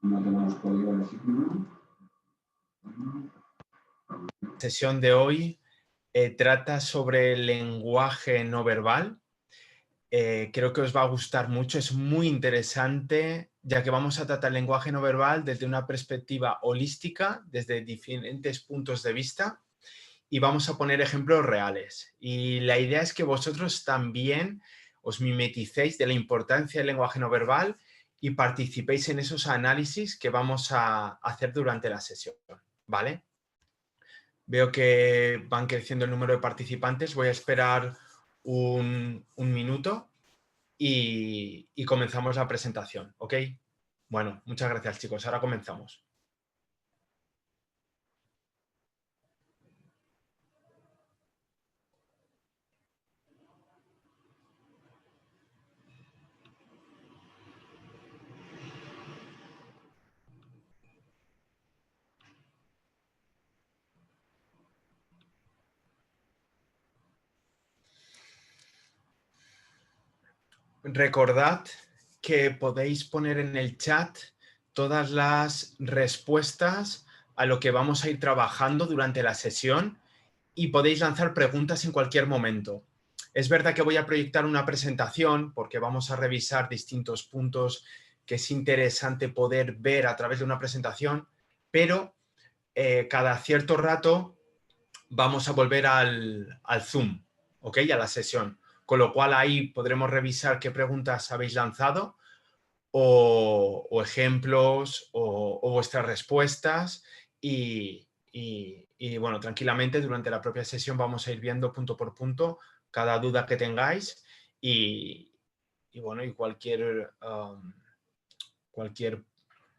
No tenemos código de signo. La sesión de hoy trata sobre el lenguaje no verbal. Creo que os va a gustar mucho, es muy interesante, ya que vamos a tratar el lenguaje no verbal desde una perspectiva holística, desde diferentes puntos de vista, y vamos a poner ejemplos reales. Y la idea es que vosotros también os mimeticéis de la importancia del lenguaje no verbal y participéis en esos análisis que vamos a hacer durante la sesión, ¿vale? Veo que van creciendo el número de participantes. Voy a esperar un minuto y comenzamos la presentación, ¿ok? Bueno, muchas gracias, chicos. Ahora comenzamos. Recordad que podéis poner en el chat todas las respuestas a lo que vamos a ir trabajando durante la sesión y podéis lanzar preguntas en cualquier momento. Es verdad que voy a proyectar una presentación porque vamos a revisar distintos puntos que es interesante poder ver a través de una presentación, pero cada cierto rato vamos a volver al Zoom, ¿ok? A la sesión. Con lo cual ahí podremos revisar qué preguntas habéis lanzado o ejemplos o vuestras respuestas y bueno, tranquilamente durante la propia sesión vamos a ir viendo punto por punto cada duda que tengáis y bueno, y cualquier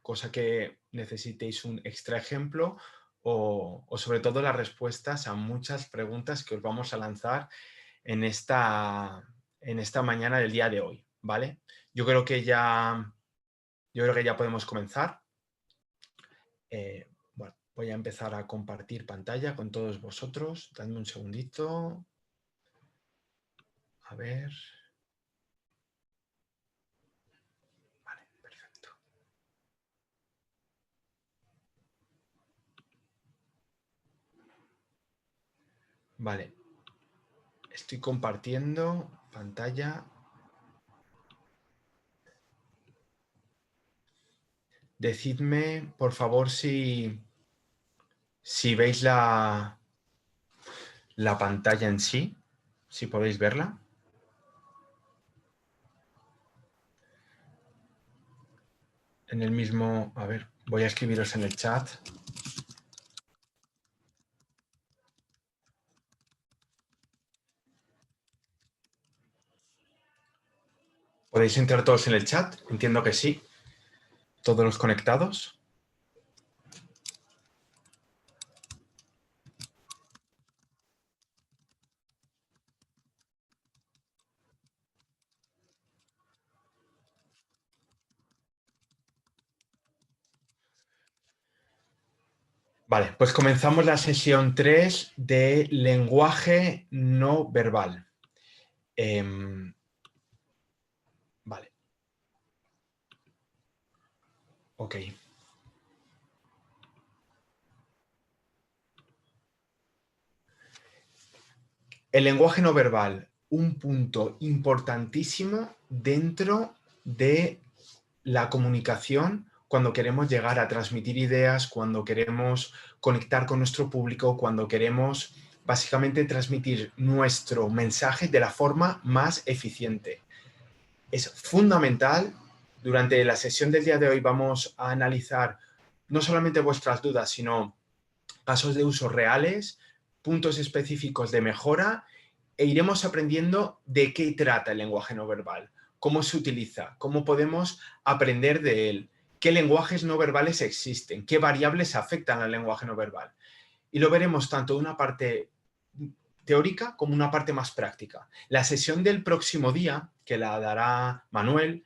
cosa que necesitéis un extra ejemplo o sobre todo las respuestas a muchas preguntas que os vamos a lanzar en esta mañana del día de hoy, ¿vale? Yo creo que ya podemos comenzar. Bueno, voy a empezar a compartir pantalla con todos vosotros. Dadme un segundito. A ver. Vale, perfecto. Vale. Estoy compartiendo pantalla. Decidme, por favor, si veis la pantalla en sí, si podéis verla. En el mismo, a ver, voy a escribiros en el chat. ¿Podéis entrar todos en el chat? Entiendo que sí. ¿Todos los conectados? Vale, pues comenzamos la sesión 3 de lenguaje no verbal. Vale. Ok. El lenguaje no verbal, un punto importantísimo dentro de la comunicación cuando queremos llegar a transmitir ideas, cuando queremos conectar con nuestro público, cuando queremos básicamente transmitir nuestro mensaje de la forma más eficiente. Es fundamental. Durante la sesión del día de hoy vamos a analizar no solamente vuestras dudas, sino casos de uso reales, puntos específicos de mejora e iremos aprendiendo de qué trata el lenguaje no verbal, cómo se utiliza, cómo podemos aprender de él, qué lenguajes no verbales existen, qué variables afectan al lenguaje no verbal. Y lo veremos tanto de una parte teórica como una parte más práctica. La sesión del próximo día, que la dará Manuel,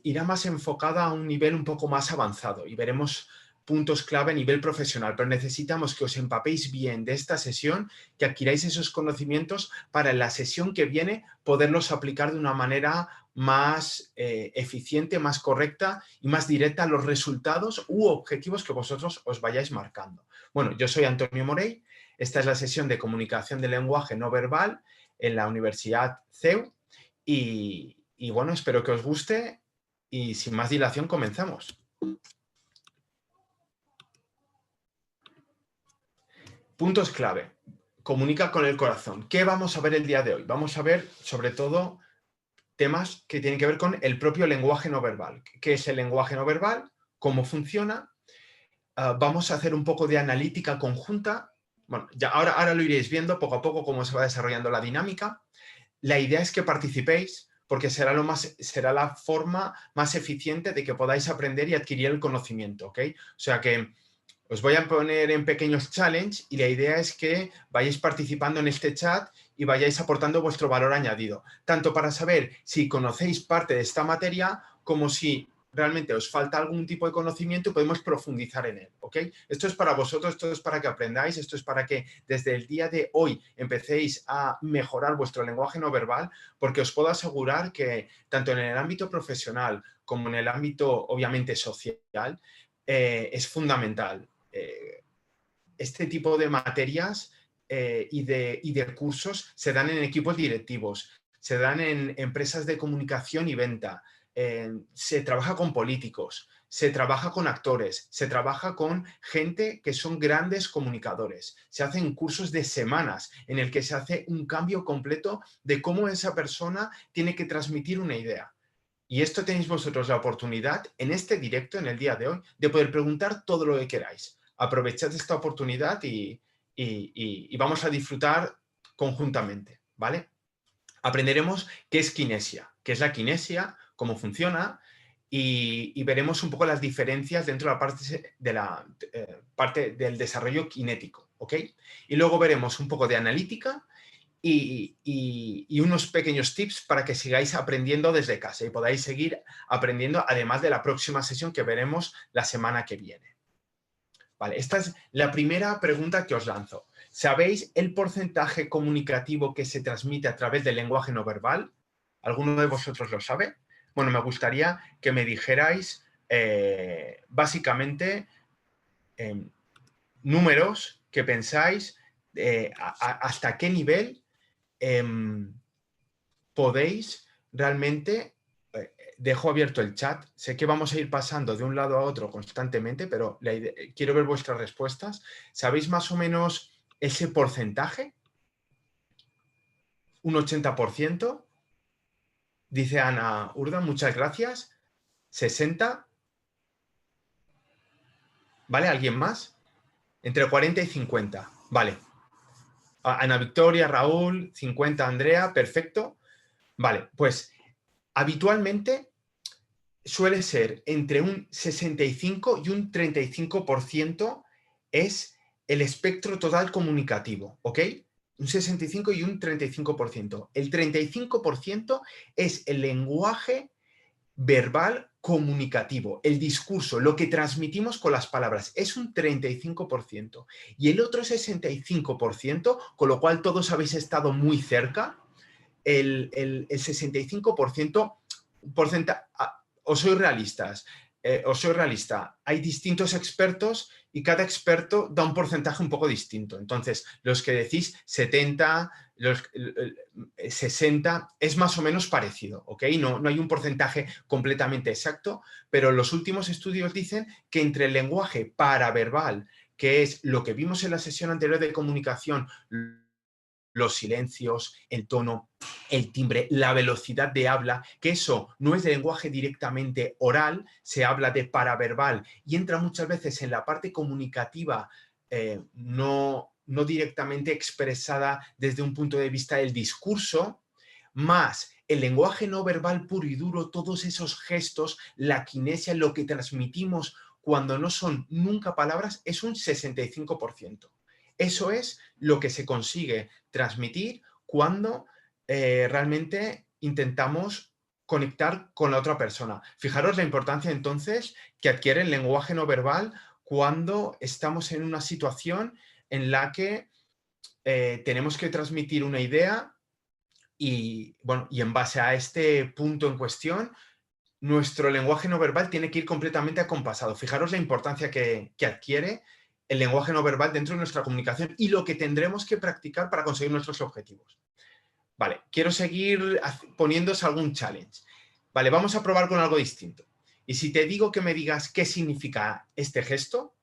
irá más enfocada a un nivel un poco más avanzado y veremos puntos clave a nivel profesional, pero necesitamos que os empapéis bien de esta sesión, que adquiráis esos conocimientos para en la sesión que viene poderlos aplicar de una manera más eficiente, más correcta y más directa a los resultados u objetivos que vosotros os vayáis marcando. Bueno, yo soy Antonio Morey, esta es la sesión de comunicación del lenguaje no verbal en la Universidad CEU y bueno, espero que os guste y sin más dilación comenzamos. Puntos clave. Comunica con el corazón. ¿Qué vamos a ver el día de hoy? Vamos a ver sobre todo temas que tienen que ver con el propio lenguaje no verbal. ¿Qué es el lenguaje no verbal? ¿Cómo funciona? Vamos a hacer un poco de analítica conjunta. Bueno, ya ahora lo iréis viendo poco a poco cómo se va desarrollando la dinámica. La idea es que participéis porque será la forma más eficiente de que podáis aprender y adquirir el conocimiento, ¿ok? O sea que os voy a poner en pequeños challenges y la idea es que vayáis participando en este chat y vayáis aportando vuestro valor añadido, tanto para saber si conocéis parte de esta materia como si realmente os falta algún tipo de conocimiento y podemos profundizar en él, ¿ok? Esto es para vosotros, esto es para que aprendáis, esto es para que desde el día de hoy empecéis a mejorar vuestro lenguaje no verbal, porque os puedo asegurar que tanto en el ámbito profesional como en el ámbito, obviamente, social, es fundamental. Este tipo de materias y de cursos se dan en equipos directivos, se dan en empresas de comunicación y venta, se trabaja con políticos, se trabaja con actores, se trabaja con gente que son grandes comunicadores, se hacen cursos de semanas en el que se hace un cambio completo de cómo esa persona tiene que transmitir una idea. Y esto tenéis vosotros la oportunidad en este directo, en el día de hoy, de poder preguntar todo lo que queráis. Aprovechad esta oportunidad y vamos a disfrutar conjuntamente, ¿vale? Aprenderemos qué es kinesia, qué es la kinesia, cómo funciona y veremos un poco las diferencias dentro de la parte del desarrollo kinético, ¿ok? Y luego veremos un poco de analítica y unos pequeños tips para que sigáis aprendiendo desde casa y podáis seguir aprendiendo además de la próxima sesión que veremos la semana que viene. Vale, esta es la primera pregunta que os lanzo. ¿Sabéis el porcentaje comunicativo que se transmite a través del lenguaje no verbal? ¿Alguno de vosotros lo sabe? Bueno, me gustaría que me dijerais básicamente números que pensáis hasta qué nivel podéis realmente, dejo abierto el chat, sé que vamos a ir pasando de un lado a otro constantemente, pero quiero ver vuestras respuestas. ¿Sabéis más o menos ese porcentaje? ¿Un 80%? Dice Ana Urda, muchas gracias. ¿60? ¿Vale? ¿Alguien más? Entre 40 y 50. Vale. Ana Victoria, Raúl, 50 Andrea, perfecto. Vale, pues habitualmente suele ser entre un 65 y un 35% es el espectro total comunicativo, ¿ok? Un 65 y un 35%. El 35% es el lenguaje verbal comunicativo, el discurso, lo que transmitimos con las palabras, es un 35%. Y el otro 65%, con lo cual todos habéis estado muy cerca, el 65% os soy realistas, os soy realista. Hay distintos expertos y cada experto da un porcentaje un poco distinto. Entonces, los que decís 70, 60, es más o menos parecido, ¿ok? No hay un porcentaje completamente exacto, pero los últimos estudios dicen que entre el lenguaje paraverbal, que es lo que vimos en la sesión anterior de comunicación, los silencios, el tono, el timbre, la velocidad de habla, que eso no es de lenguaje directamente oral, se habla de paraverbal y entra muchas veces en la parte comunicativa no directamente expresada desde un punto de vista del discurso, más el lenguaje no verbal puro y duro, todos esos gestos, la kinesia, lo que transmitimos cuando no son nunca palabras, es un 65%. Eso es lo que se consigue transmitir cuando realmente intentamos conectar con la otra persona. Fijaros la importancia entonces que adquiere el lenguaje no verbal cuando estamos en una situación en la que tenemos que transmitir una idea y, bueno, y en base a este punto en cuestión, nuestro lenguaje no verbal tiene que ir completamente acompasado. Fijaros la importancia que adquiere el lenguaje no verbal dentro de nuestra comunicación y lo que tendremos que practicar para conseguir nuestros objetivos. Vale, quiero seguir poniéndose algún challenge. Vale, vamos a probar con algo distinto. Y si te digo que me digas qué significa este gesto,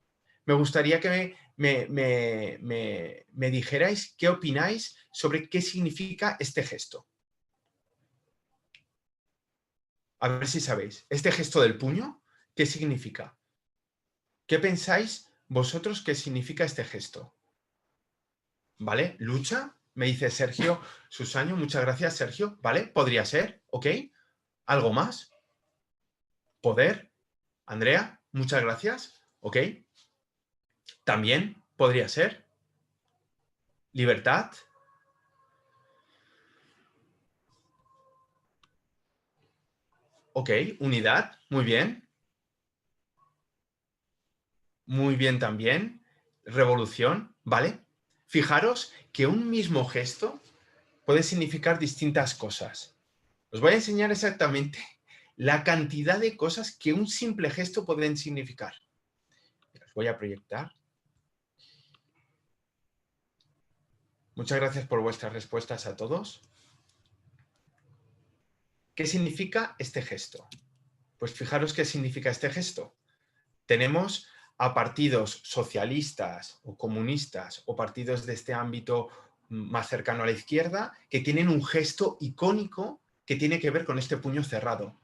me gustaría que me dijerais qué opináis sobre qué significa este gesto. A ver si sabéis. Este gesto del puño, ¿qué significa? ¿Qué pensáis vosotros que significa este gesto? ¿Vale? ¿Lucha? Me dice Sergio Susaño. Muchas gracias, Sergio. ¿Vale? Podría ser. ¿Ok? ¿Algo más? ¿Poder? Andrea, muchas gracias. ¿Ok? También podría ser. ¿Libertad? Ok. ¿Unidad? Muy bien. Muy bien también. ¿Revolución? ¿Vale? Fijaros que un mismo gesto puede significar distintas cosas. Os voy a enseñar exactamente la cantidad de cosas que un simple gesto pueden significar. Os voy a proyectar. Muchas gracias por vuestras respuestas a todos. ¿Qué significa este gesto? Pues fijaros qué significa este gesto. Tenemos a partidos socialistas o comunistas o partidos de este ámbito más cercano a la izquierda que tienen un gesto icónico que tiene que ver con este puño cerrado.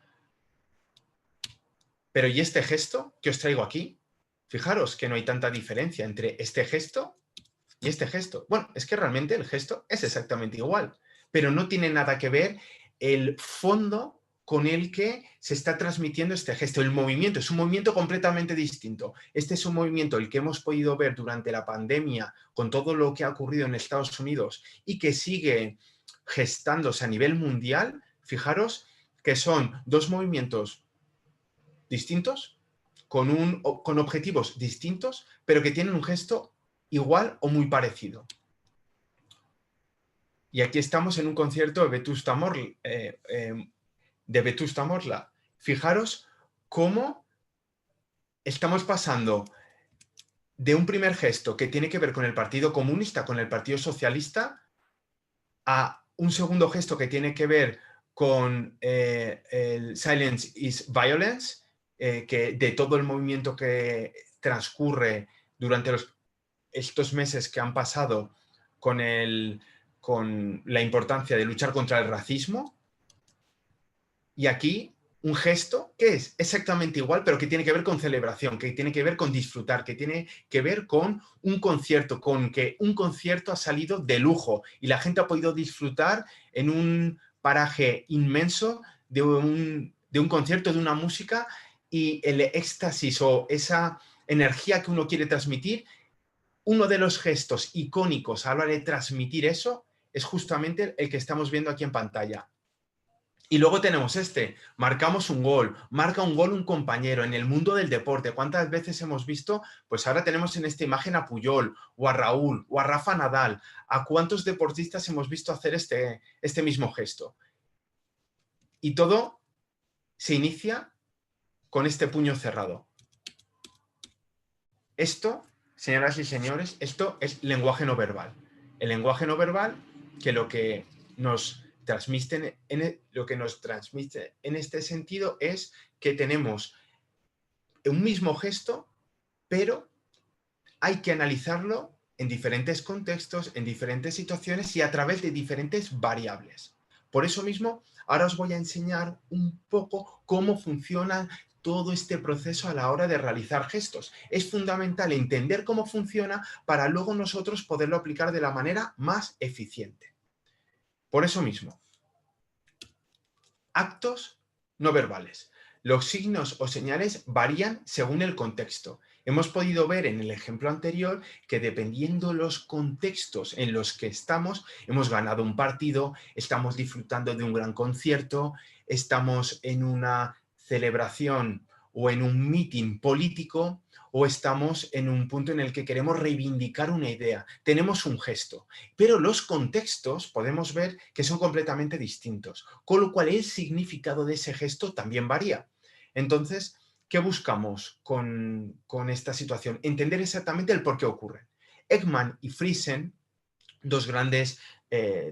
Pero ¿y este gesto que os traigo aquí? Fijaros que no hay tanta diferencia entre este gesto y este gesto. Bueno, es que realmente el gesto es exactamente igual, pero no tiene nada que ver el fondo con el que se está transmitiendo este gesto. El movimiento es un movimiento completamente distinto. Este es un movimiento el que hemos podido ver durante la pandemia con todo lo que ha ocurrido en Estados Unidos y que sigue gestándose a nivel mundial. Fijaros que son dos movimientos distintos, con objetivos distintos, pero que tienen un gesto igual o muy parecido. Y aquí estamos en un concierto de Vetusta Morla. Fijaros cómo estamos pasando de un primer gesto que tiene que ver con el Partido Comunista, con el Partido Socialista, a un segundo gesto que tiene que ver con el Silence is Violence, que de todo el movimiento que transcurre durante estos meses que han pasado con la importancia de luchar contra el racismo. Y aquí un gesto que es exactamente igual, pero que tiene que ver con celebración, que tiene que ver con disfrutar, que tiene que ver con un concierto, con que un concierto ha salido de lujo y la gente ha podido disfrutar en un paraje inmenso de un concierto, de una música, y el éxtasis o esa energía que uno quiere transmitir. Uno de los gestos icónicos a la hora de transmitir eso es justamente el que estamos viendo aquí en pantalla. Y luego tenemos marcamos un gol, marca un gol un compañero en el mundo del deporte. ¿Cuántas veces hemos visto? Pues ahora tenemos en esta imagen a Puyol, o a Raúl, o a Rafa Nadal. ¿A cuántos deportistas hemos visto hacer este mismo gesto? Y todo se inicia con este puño cerrado. Esto, señoras y señores, esto es lenguaje no verbal. El lenguaje no verbal que lo que nos transmite en este sentido es que tenemos un mismo gesto, pero hay que analizarlo en diferentes contextos, en diferentes situaciones y a través de diferentes variables. Por eso mismo, ahora os voy a enseñar un poco cómo funciona todo este proceso a la hora de realizar gestos. Es fundamental entender cómo funciona para luego nosotros poderlo aplicar de la manera más eficiente. Por eso mismo, actos no verbales. Los signos o señales varían según el contexto. Hemos podido ver en el ejemplo anterior que dependiendo los contextos en los que estamos, hemos ganado un partido, estamos disfrutando de un gran concierto, estamos en una celebración o en un meeting político o estamos en un punto en el que queremos reivindicar una idea. Tenemos un gesto, pero los contextos podemos ver que son completamente distintos, con lo cual el significado de ese gesto también varía. Entonces, ¿qué buscamos con esta situación? Entender exactamente el por qué ocurre. Ekman y Friesen, dos grandes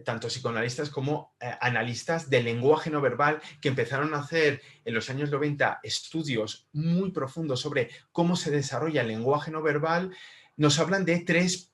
tanto psicoanalistas como analistas del lenguaje no verbal, que empezaron a hacer en los años 90 estudios muy profundos sobre cómo se desarrolla el lenguaje no verbal, nos hablan de tres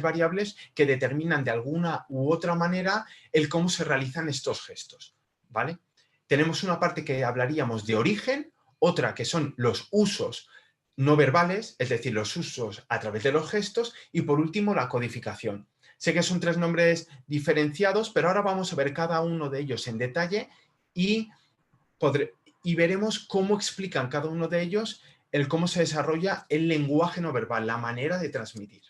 variables que determinan de alguna u otra manera el cómo se realizan estos gestos, ¿vale? Tenemos una parte que hablaríamos de origen, otra que son los usos no verbales, es decir, los usos a través de los gestos, y por último la codificación. Sé que son tres nombres diferenciados, pero ahora vamos a ver cada uno de ellos en detalle y, y veremos cómo explican cada uno de ellos el cómo se desarrolla el lenguaje no verbal, la manera de transmitir.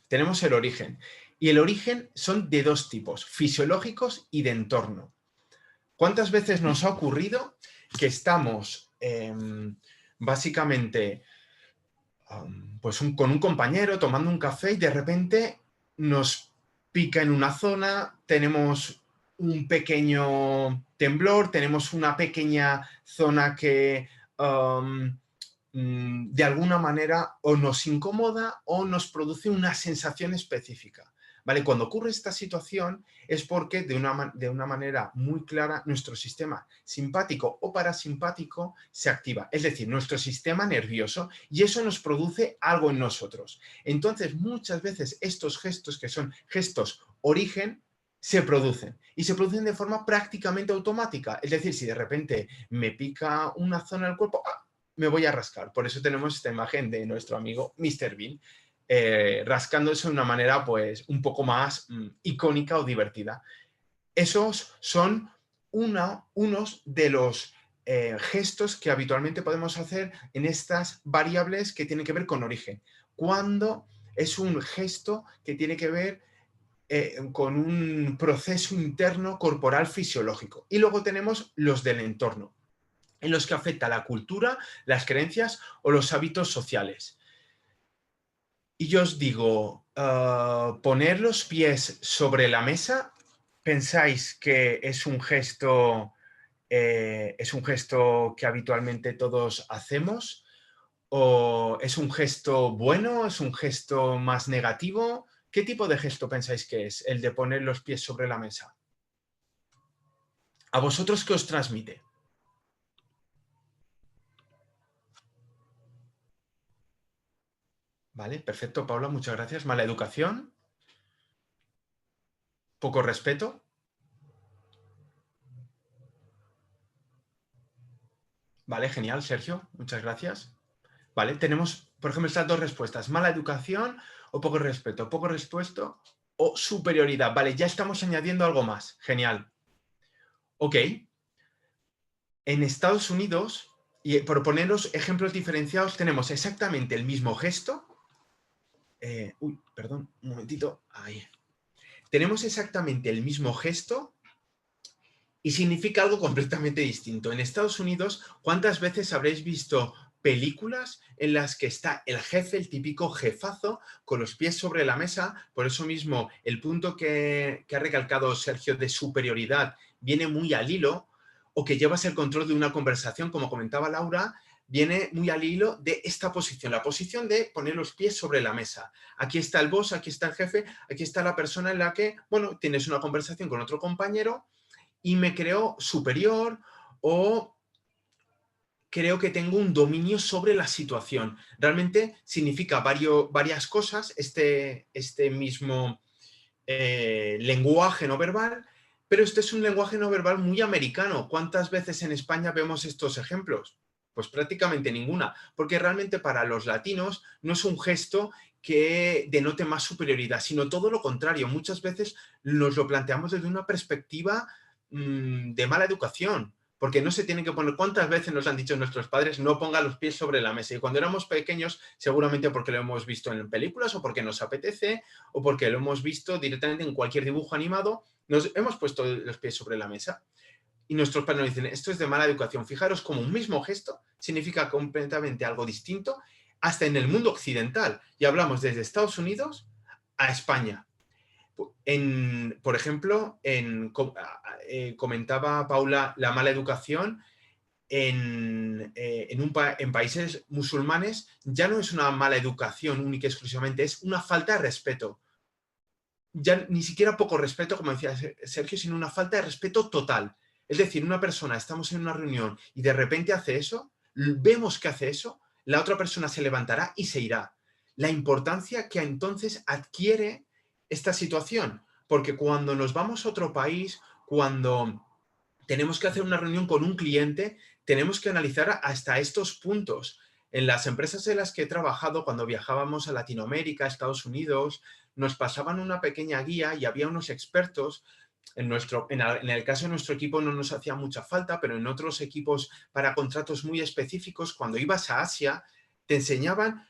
Tenemos el origen, y el origen son de dos tipos, fisiológicos y de entorno. ¿Cuántas veces nos ha ocurrido que estamos básicamente pues con un compañero tomando un café y de repente nos pica en una zona, tenemos un pequeño temblor, tenemos una pequeña zona que de alguna manera o nos incomoda o nos produce una sensación específica? ¿Vale? Cuando ocurre esta situación es porque de una manera muy clara nuestro sistema simpático o parasimpático se activa, es decir, nuestro sistema nervioso, y eso nos produce algo en nosotros. Entonces, muchas veces estos gestos, que son gestos origen, se producen y se producen de forma prácticamente automática. Es decir, si de repente me pica una zona del cuerpo, me voy a rascar. Por eso tenemos esta imagen de nuestro amigo Mr. Bean, rascándose de una manera pues un poco más icónica o divertida. Esos son unos de los gestos que habitualmente podemos hacer en estas variables que tienen que ver con origen. Cuando es un gesto que tiene que ver con un proceso interno corporal fisiológico. Y luego tenemos los del entorno, en los que afecta la cultura, las creencias o los hábitos sociales. Y yo os digo, poner los pies sobre la mesa, ¿pensáis que es un gesto que habitualmente todos hacemos? ¿O es un gesto bueno? ¿Es un gesto más negativo? ¿Qué tipo de gesto pensáis que es el de poner los pies sobre la mesa? ¿A vosotros qué os transmite? Vale, perfecto, Paula, muchas gracias. ¿Mala educación? ¿Poco respeto? Vale, genial, Sergio, muchas gracias. Vale, tenemos, por ejemplo, estas dos respuestas, mala educación o poco respeto. Poco respeto o superioridad. Vale, ya estamos añadiendo algo más. Genial. Ok. En Estados Unidos, y por poneros ejemplos diferenciados, tenemos exactamente el mismo gesto. Perdón, un momentito. Ahí. Tenemos exactamente el mismo gesto y significa algo completamente distinto. En Estados Unidos, ¿cuántas veces habréis visto películas en las que está el jefe, el típico jefazo, con los pies sobre la mesa? Por eso mismo, el punto que ha recalcado Sergio de superioridad viene muy al hilo, o que llevas el control de una conversación, como comentaba Laura, viene muy al hilo de esta posición, la posición de poner los pies sobre la mesa. Aquí está el boss, aquí está el jefe, aquí está la persona en la que, bueno, tienes una conversación con otro compañero y me creo superior o creo que tengo un dominio sobre la situación. Realmente significa varias cosas este mismo lenguaje no verbal, pero este es un lenguaje no verbal muy americano. ¿Cuántas veces en España vemos estos ejemplos? Pues prácticamente ninguna, porque realmente para los latinos no es un gesto que denote más superioridad, sino todo lo contrario. Muchas veces nos lo planteamos desde una perspectiva de mala educación, porque no se tienen que poner. ¿Cuántas veces nos han dicho nuestros padres no ponga los pies sobre la mesa? Y cuando éramos pequeños, seguramente porque lo hemos visto en películas o porque nos apetece o porque lo hemos visto directamente en cualquier dibujo animado, nos hemos puesto los pies sobre la mesa. y nuestros padres nos dicen, esto es de mala educación. Fijaros como un mismo gesto significa completamente algo distinto hasta en el mundo occidental. Y hablamos desde Estados Unidos a España. Por ejemplo, comentaba Paula la mala educación en países musulmanes ya no es una mala educación única y exclusivamente, es una falta de respeto. Ya ni siquiera poco respeto, como decía Sergio, sino una falta de respeto total. Es decir, una persona, estamos en una reunión y de repente hace eso, vemos que hace eso, la otra persona se levantará y se irá. La importancia que entonces adquiere esta situación, porque cuando nos vamos a otro país, cuando tenemos que hacer una reunión con un cliente, tenemos que analizar hasta estos puntos. En las empresas en las que he trabajado, cuando viajábamos a Latinoamérica, Estados Unidos, nos pasaban una pequeña guía y había unos expertos. En el caso de nuestro equipo no nos hacía mucha falta, pero en otros equipos para contratos muy específicos, cuando ibas a Asia, te enseñaban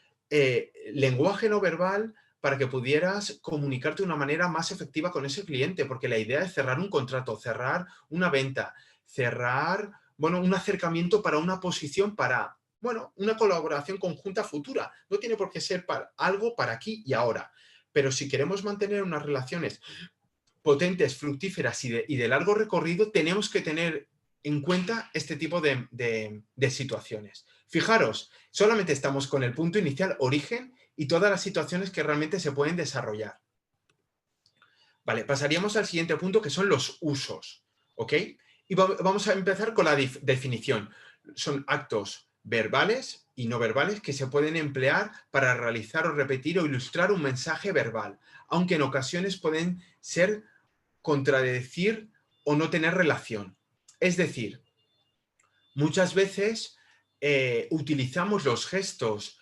lenguaje no verbal para que pudieras comunicarte de una manera más efectiva con ese cliente, porque la idea es cerrar un contrato, cerrar una venta, cerrar, bueno, un acercamiento para una posición, para, bueno, una colaboración conjunta futura. No tiene por qué ser algo para aquí y ahora, pero si queremos mantener unas relaciones potentes, fructíferas y de largo recorrido, tenemos que tener en cuenta este tipo de situaciones. Fijaros, solamente estamos con el punto inicial, origen, y todas las situaciones que realmente se pueden desarrollar. Vale, pasaríamos al siguiente punto, que son los usos, ¿ok? Y vamos a empezar con la definición. Son actos verbales y no verbales que se pueden emplear para realizar o repetir o ilustrar un mensaje verbal, aunque en ocasiones pueden ser contradecir o no tener relación. Es decir, muchas veces utilizamos los gestos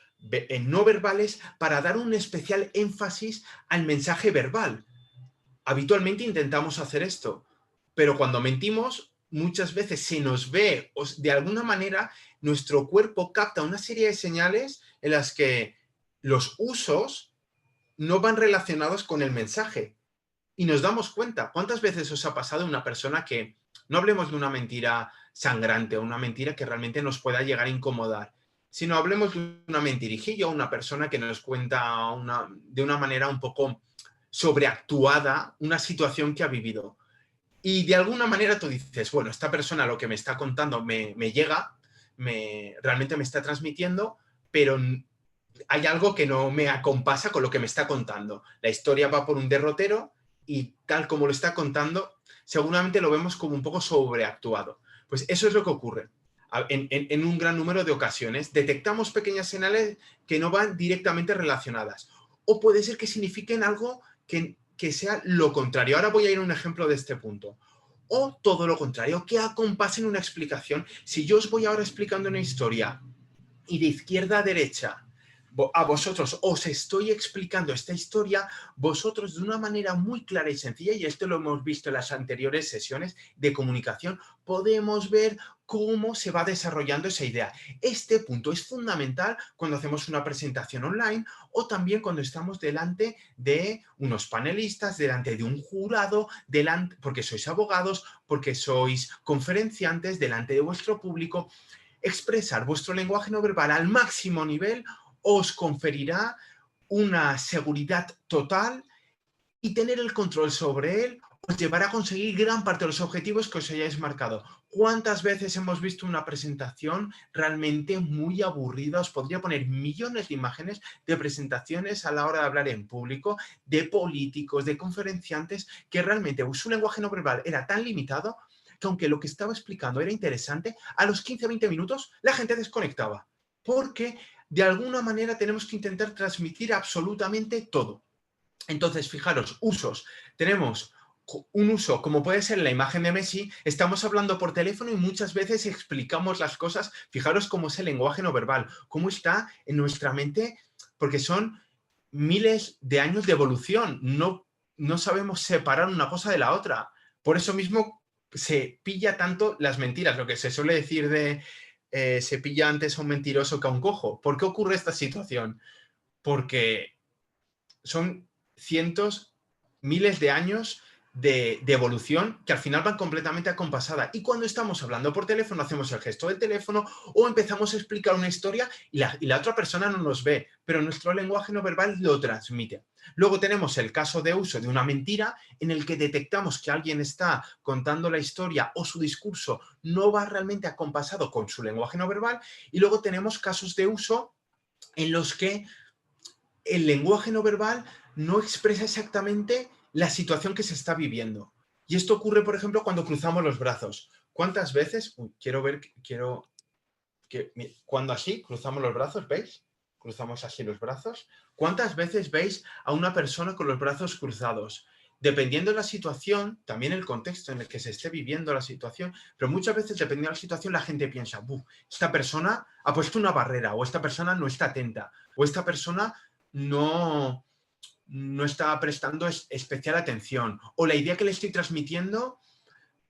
no verbales para dar un especial énfasis al mensaje verbal. Habitualmente intentamos hacer esto, pero cuando mentimos, muchas veces se nos ve, o de alguna manera, nuestro cuerpo capta una serie de señales en las que los usos no van relacionados con el mensaje. Y nos damos cuenta. ¿Cuántas veces os ha pasado una persona que, no hablemos de una mentira sangrante o una mentira que realmente nos pueda llegar a incomodar, sino hablemos de una mentirijilla o una persona que nos cuenta de una manera un poco sobreactuada una situación que ha vivido? Y de alguna manera tú dices, bueno, esta persona lo que me está contando me llega, realmente me está transmitiendo, pero hay algo que no me acompasa con lo que me está contando. La historia va por un derrotero y tal como lo está contando, seguramente lo vemos como un poco sobreactuado. Pues eso es lo que ocurre. En un gran número de ocasiones detectamos pequeñas señales que no van directamente relacionadas. O puede ser que signifiquen algo que sea lo contrario. Ahora voy a ir a un ejemplo de este punto. O todo lo contrario, que acompasen una explicación. Si yo os voy ahora explicando una historia y de izquierda a derecha a vosotros os estoy explicando esta historia, vosotros de una manera muy clara y sencilla, y esto lo hemos visto en las anteriores sesiones de comunicación, podemos ver cómo se va desarrollando esa idea. Este punto es fundamental cuando hacemos una presentación online o también cuando estamos delante de unos panelistas, delante de un jurado, porque sois abogados, porque sois conferenciantes, delante de vuestro público. Expresar vuestro lenguaje no verbal al máximo nivel os conferirá una seguridad total, y tener el control sobre él os llevará a conseguir gran parte de los objetivos que os hayáis marcado. ¿Cuántas veces hemos visto una presentación realmente muy aburrida? Os podría poner millones de imágenes de presentaciones a la hora de hablar en público, de políticos, de conferenciantes, que realmente su lenguaje no verbal era tan limitado que aunque lo que estaba explicando era interesante, a los 15-20 minutos la gente desconectaba. Porque de alguna manera tenemos que intentar transmitir absolutamente todo. Entonces, fijaros, usos. Tenemos un uso, como puede ser la imagen de Messi, estamos hablando por teléfono y muchas veces explicamos las cosas. Fijaros cómo es el lenguaje no verbal, cómo está en nuestra mente, porque son miles de años de evolución. No sabemos separar una cosa de la otra. Por eso mismo se pilla tanto las mentiras, lo que se suele decir de se pilla antes a un mentiroso que a un cojo. ¿Por qué ocurre esta situación? Porque son cientos, miles de años de evolución que al final van completamente acompasadas. Y cuando estamos hablando por teléfono, hacemos el gesto del teléfono o empezamos a explicar una historia y la otra persona no nos ve, pero nuestro lenguaje no verbal lo transmite. Luego tenemos el caso de uso de una mentira en el que detectamos que alguien está contando la historia o su discurso no va realmente acompasado con su lenguaje no verbal. Y luego tenemos casos de uso en los que el lenguaje no verbal no expresa exactamente la situación que se está viviendo. Y esto ocurre, por ejemplo, cuando cruzamos los brazos. ¿Cuántas veces? Cuando así cruzamos los brazos, ¿veis? Cruzamos así los brazos. ¿Cuántas veces veis a una persona con los brazos cruzados? Dependiendo de la situación, también el contexto en el que se esté viviendo la situación, pero muchas veces, dependiendo de la situación, la gente piensa, esta persona ha puesto una barrera, o esta persona no está atenta, o esta persona no está prestando especial atención, o la idea que le estoy transmitiendo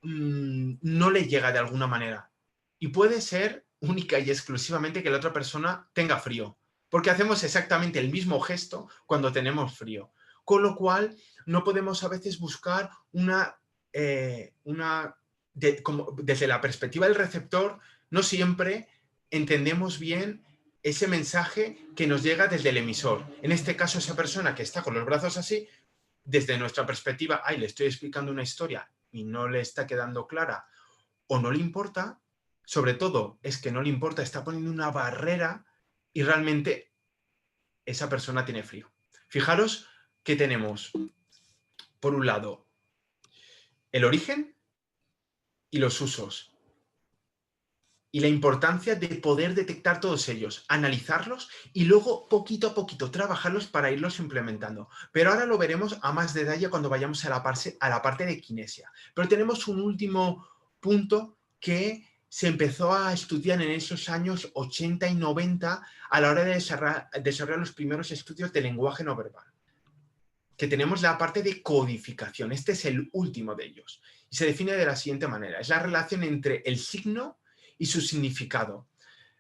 no le llega de alguna manera. Y puede ser única y exclusivamente que la otra persona tenga frío, porque hacemos exactamente el mismo gesto cuando tenemos frío. Con lo cual, no podemos a veces buscar desde la perspectiva del receptor, no siempre entendemos bien ese mensaje que nos llega desde el emisor. En este caso, esa persona que está con los brazos así, desde nuestra perspectiva, le estoy explicando una historia y no le está quedando clara o no le importa, sobre todo es que no le importa, está poniendo una barrera y realmente esa persona tiene frío. Fijaros que tenemos, por un lado, el origen y los usos. Y la importancia de poder detectar todos ellos, analizarlos y luego poquito a poquito trabajarlos para irlos implementando. Pero ahora lo veremos a más detalle cuando vayamos a la parte de kinesia. Pero tenemos un último punto que se empezó a estudiar en esos años 80 y 90 a la hora de desarrollar los primeros estudios de lenguaje no verbal. Que tenemos la parte de codificación. Este es el último de ellos. Y se define de la siguiente manera. Es la relación entre el signo y su significado.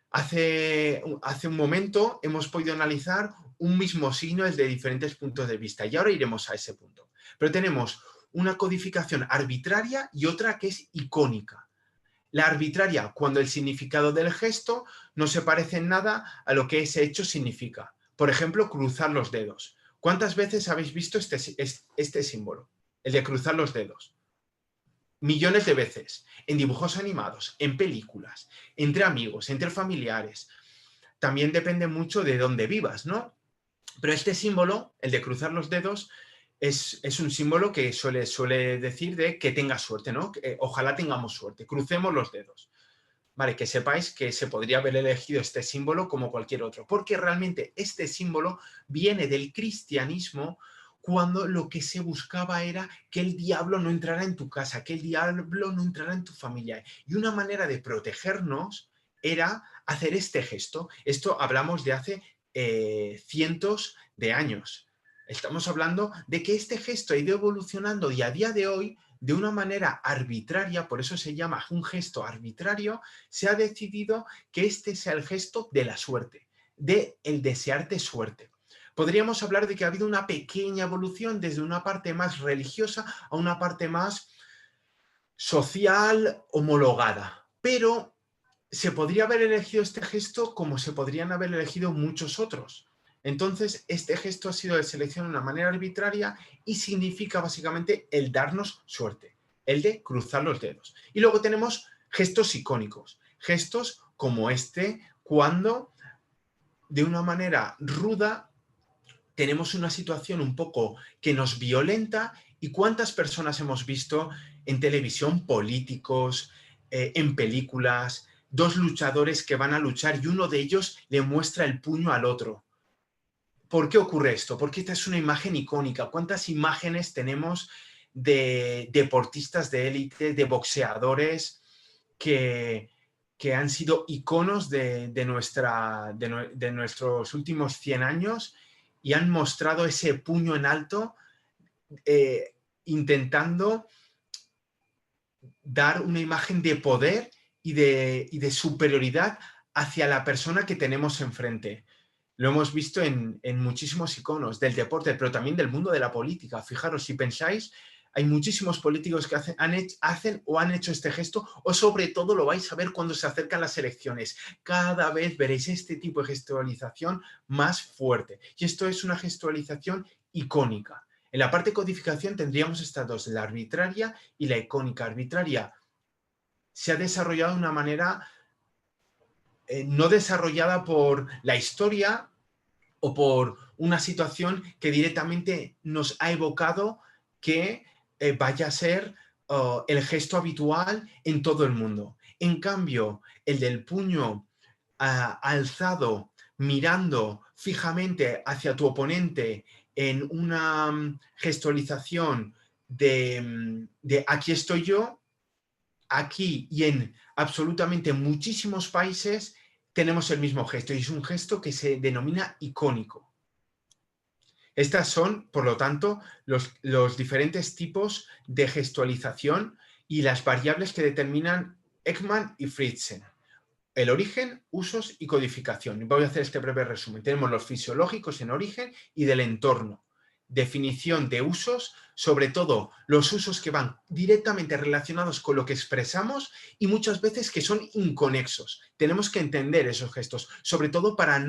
Hace un momento hemos podido analizar un mismo signo desde diferentes puntos de vista y ahora iremos a ese punto. Pero tenemos una codificación arbitraria y otra que es icónica. La arbitraria, cuando el significado del gesto no se parece en nada a lo que ese hecho significa. Por ejemplo, cruzar los dedos. ¿Cuántas veces habéis visto este símbolo? El de cruzar los dedos. Millones de veces, en dibujos animados, en películas, entre amigos, entre familiares. También depende mucho de dónde vivas, ¿no? Pero este símbolo, el de cruzar los dedos, es un símbolo que suele decir de que tengas suerte, ¿no? Ojalá tengamos suerte, crucemos los dedos. Vale, que sepáis que se podría haber elegido este símbolo como cualquier otro, porque realmente este símbolo viene del cristianismo, cuando lo que se buscaba era que el diablo no entrara en tu casa, que el diablo no entrara en tu familia. Y una manera de protegernos era hacer este gesto. Esto hablamos de hace cientos de años. Estamos hablando de que este gesto ha ido evolucionando y a día de hoy, de una manera arbitraria, por eso se llama un gesto arbitrario, se ha decidido que este sea el gesto de la suerte, de el desearte suerte. Podríamos hablar de que ha habido una pequeña evolución desde una parte más religiosa a una parte más social homologada, pero se podría haber elegido este gesto como se podrían haber elegido muchos otros. Entonces, este gesto ha sido seleccionado de una manera arbitraria y significa básicamente el darnos suerte, el de cruzar los dedos. Y luego tenemos gestos icónicos, gestos como este, cuando de una manera ruda tenemos una situación un poco que nos violenta. ¿Y cuántas personas hemos visto en televisión, políticos, en películas, dos luchadores que van a luchar y uno de ellos le muestra el puño al otro? ¿Por qué ocurre esto? Porque esta es una imagen icónica. ¿Cuántas imágenes tenemos de deportistas de élite, de boxeadores que han sido iconos de nuestros últimos 100 años y han mostrado ese puño en alto intentando dar una imagen de poder y de superioridad hacia la persona que tenemos enfrente? Lo hemos visto en muchísimos iconos del deporte, pero también del mundo de la política. Fijaros, si pensáis, Hay muchísimos políticos que hacen o han hecho este gesto, o sobre todo lo vais a ver cuando se acercan las elecciones. Cada vez veréis este tipo de gestualización más fuerte. Y esto es una gestualización icónica. En la parte de codificación tendríamos estas dos, la arbitraria y la icónica. Arbitraria se ha desarrollado de una manera no desarrollada por la historia o por una situación que directamente nos ha evocado que vaya a ser el gesto habitual en todo el mundo. En cambio, el del puño alzado, mirando fijamente hacia tu oponente en una gestualización de aquí estoy yo, aquí y en absolutamente muchísimos países tenemos el mismo gesto y es un gesto que se denomina icónico. Estas son, por lo tanto, los diferentes tipos de gestualización y las variables que determinan Ekman y Fritzen. El origen, usos y codificación. Voy a hacer este breve resumen. Tenemos los fisiológicos en origen y del entorno. Definición de usos, sobre todo los usos que van directamente relacionados con lo que expresamos y muchas veces que son inconexos. Tenemos que entender esos gestos, sobre todo para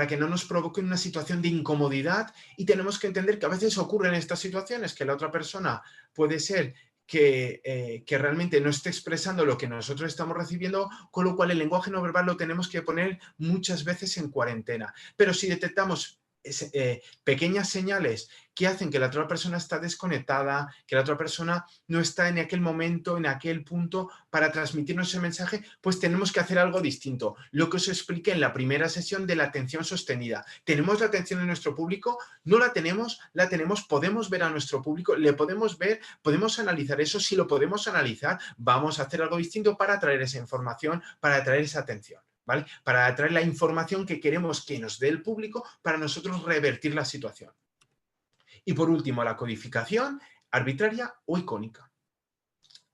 que no nos provoquen una situación de incomodidad, y tenemos que entender que a veces ocurren estas situaciones, que la otra persona puede ser que realmente no esté expresando lo que nosotros estamos recibiendo, con lo cual el lenguaje no verbal lo tenemos que poner muchas veces en cuarentena. Pero si detectamos pequeñas señales que hacen que la otra persona está desconectada, que la otra persona no está en aquel momento, en aquel punto para transmitirnos ese mensaje, pues tenemos que hacer algo distinto. Lo que os expliqué en la primera sesión de la atención sostenida. ¿Tenemos la atención en nuestro público? No la tenemos, podemos ver a nuestro público, le podemos ver, podemos analizar eso. Si lo podemos analizar, vamos a hacer algo distinto para atraer esa información, para atraer esa atención. ¿Vale? Para atraer la información que queremos que nos dé el público para nosotros revertir la situación. Y por último, la codificación arbitraria o icónica.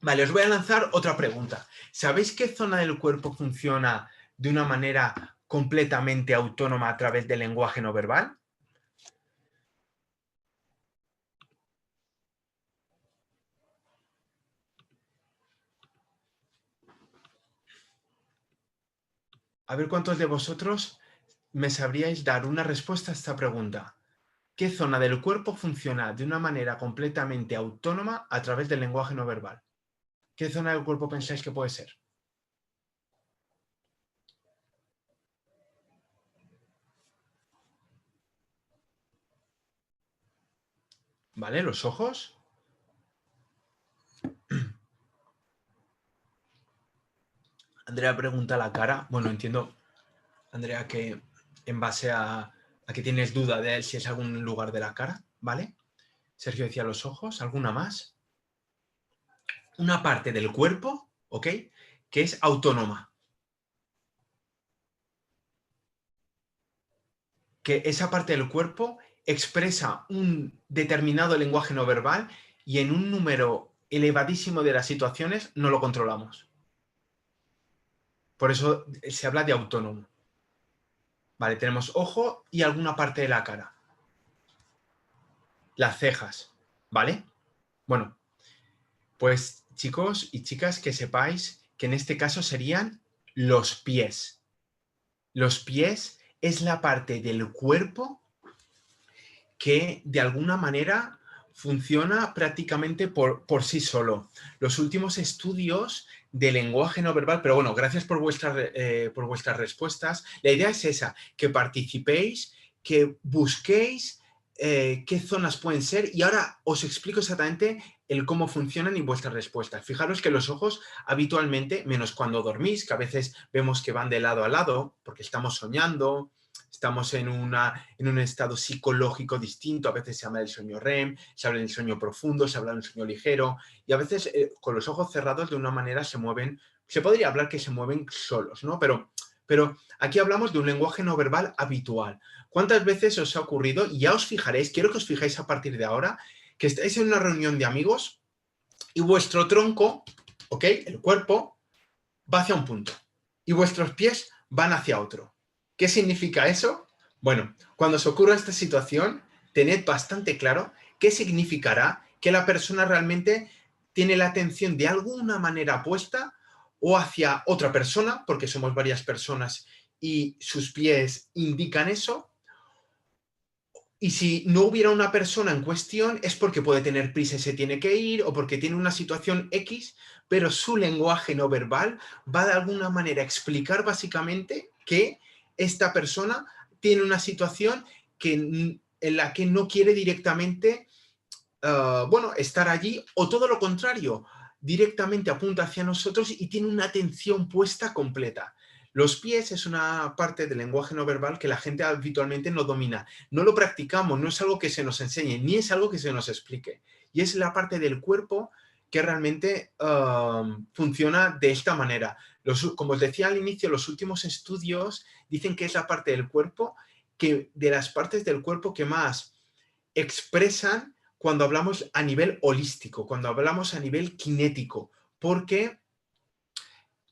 Vale, os voy a lanzar otra pregunta. ¿Sabéis qué zona del cuerpo funciona de una manera completamente autónoma a través del lenguaje no verbal? A ver cuántos de vosotros me sabríais dar una respuesta a esta pregunta. ¿Qué zona del cuerpo funciona de una manera completamente autónoma a través del lenguaje no verbal? ¿Qué zona del cuerpo pensáis que puede ser? ¿Vale? Los ojos. Andrea pregunta la cara. Bueno, entiendo, Andrea, que en base a que tienes duda de si es algún lugar de la cara, ¿vale? Sergio decía los ojos. ¿Alguna más? Una parte del cuerpo, ¿ok? Que es autónoma. Que esa parte del cuerpo expresa un determinado lenguaje no verbal y en un número elevadísimo de las situaciones no lo controlamos. Por eso se habla de autónomo. Vale, tenemos ojo y alguna parte de la cara. Las cejas, ¿vale? Bueno, pues chicos y chicas, que sepáis que en este caso serían los pies. Los pies es la parte del cuerpo que de alguna manera funciona prácticamente por sí solo. Los últimos estudios de lenguaje no verbal, pero bueno, gracias por vuestras respuestas. La idea es esa, que participéis, que busquéis qué zonas pueden ser, y ahora os explico exactamente el cómo funcionan y vuestras respuestas. Fijaros que los ojos habitualmente, menos cuando dormís, que a veces vemos que van de lado a lado porque estamos soñando, estamos en un estado psicológico distinto. A veces se habla del sueño REM, se habla del sueño profundo, se habla del sueño ligero, y a veces con los ojos cerrados de una manera se mueven, se podría hablar que se mueven solos, ¿no? Pero aquí hablamos de un lenguaje no verbal habitual. ¿Cuántas veces os ha ocurrido? Y ya os fijaréis, quiero que os fijáis a partir de ahora, que estáis en una reunión de amigos y vuestro tronco, ¿ok? El cuerpo va hacia un punto y vuestros pies van hacia otro. ¿Qué significa eso? Bueno, cuando os ocurra esta situación, tened bastante claro ¿qué significará? Que la persona realmente tiene la atención de alguna manera puesta o hacia otra persona, porque somos varias personas y sus pies indican eso. Y si no hubiera una persona en cuestión es porque puede tener prisa y se tiene que ir o porque tiene una situación X, pero su lenguaje no verbal va de alguna manera a explicar básicamente que esta persona tiene una situación en la que no quiere directamente, estar allí, o todo lo contrario, directamente apunta hacia nosotros y tiene una atención puesta completa. Los pies es una parte del lenguaje no verbal que la gente habitualmente no domina. No lo practicamos, no es algo que se nos enseñe, ni es algo que se nos explique. Y es la parte del cuerpo que realmente funciona de esta manera. Como os decía al inicio, los últimos estudios dicen que es la parte del cuerpo, de las partes del cuerpo que más expresan cuando hablamos a nivel holístico, cuando hablamos a nivel cinético, porque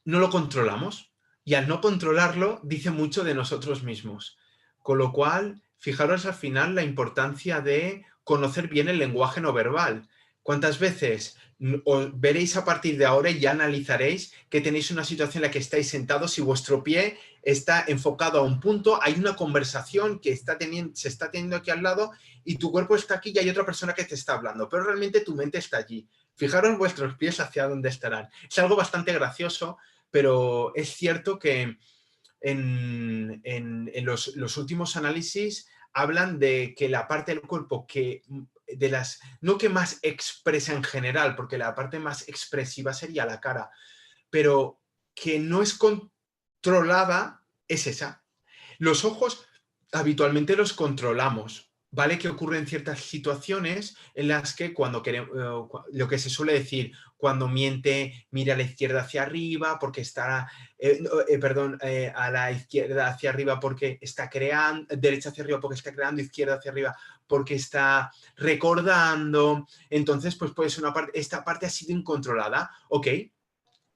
no lo controlamos y al no controlarlo dice mucho de nosotros mismos. Con lo cual, fijaros al final la importancia de conocer bien el lenguaje no verbal. ¿Cuántas veces os veréis a partir de ahora y ya analizaréis que tenéis una situación en la que estáis sentados y vuestro pie está enfocado a un punto, hay una conversación que se está teniendo aquí al lado y tu cuerpo está aquí y hay otra persona que te está hablando, pero realmente tu mente está allí. Fijaros vuestros pies hacia dónde estarán. Es algo bastante gracioso, pero es cierto que en los últimos análisis hablan de que la parte del cuerpo no que más expresa en general, porque la parte más expresiva sería la cara, pero que no es controlada, es esa. Los ojos habitualmente los controlamos, ¿vale? Que ocurren ciertas situaciones en las que cuando queremos, lo que se suele decir, cuando miente, mira a la izquierda hacia arriba porque está, a la izquierda hacia arriba porque está creando, derecha hacia arriba porque está creando, izquierda hacia arriba porque está recordando. Entonces, pues puede ser esta parte ha sido incontrolada, ¿ok?